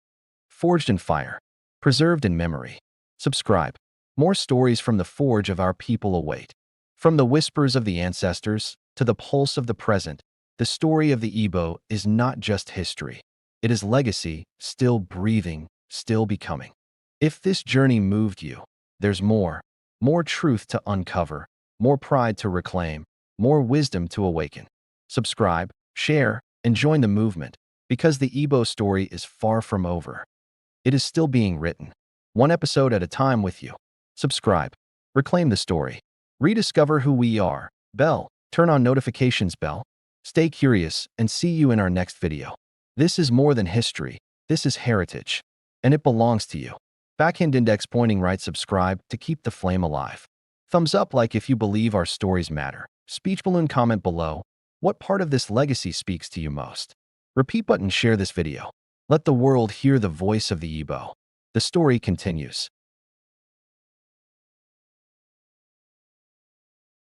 Forged in fire, preserved in memory. Subscribe. More stories from the forge of our people await. From the whispers of the ancestors to the pulse of the present, the story of the Igbo is not just history. It is legacy, still breathing, still becoming. If this journey moved you, there's more truth to uncover, more pride to reclaim, more wisdom to awaken. Subscribe, share, and join the movement, because the Igbo story is far from over. It is still being written, one episode at a time with you. Subscribe, reclaim the story, rediscover who we are. Bell, turn on notifications bell. Stay curious and see you in our next video. This is more than history, this is heritage, and it belongs to you. Backhand index pointing right, subscribe to keep the flame alive. Thumbs up like if you believe our stories matter. Speech balloon comment below. What part of this legacy speaks to you most? Repeat button, share this video. Let the world hear the voice of the Igbo. The story continues.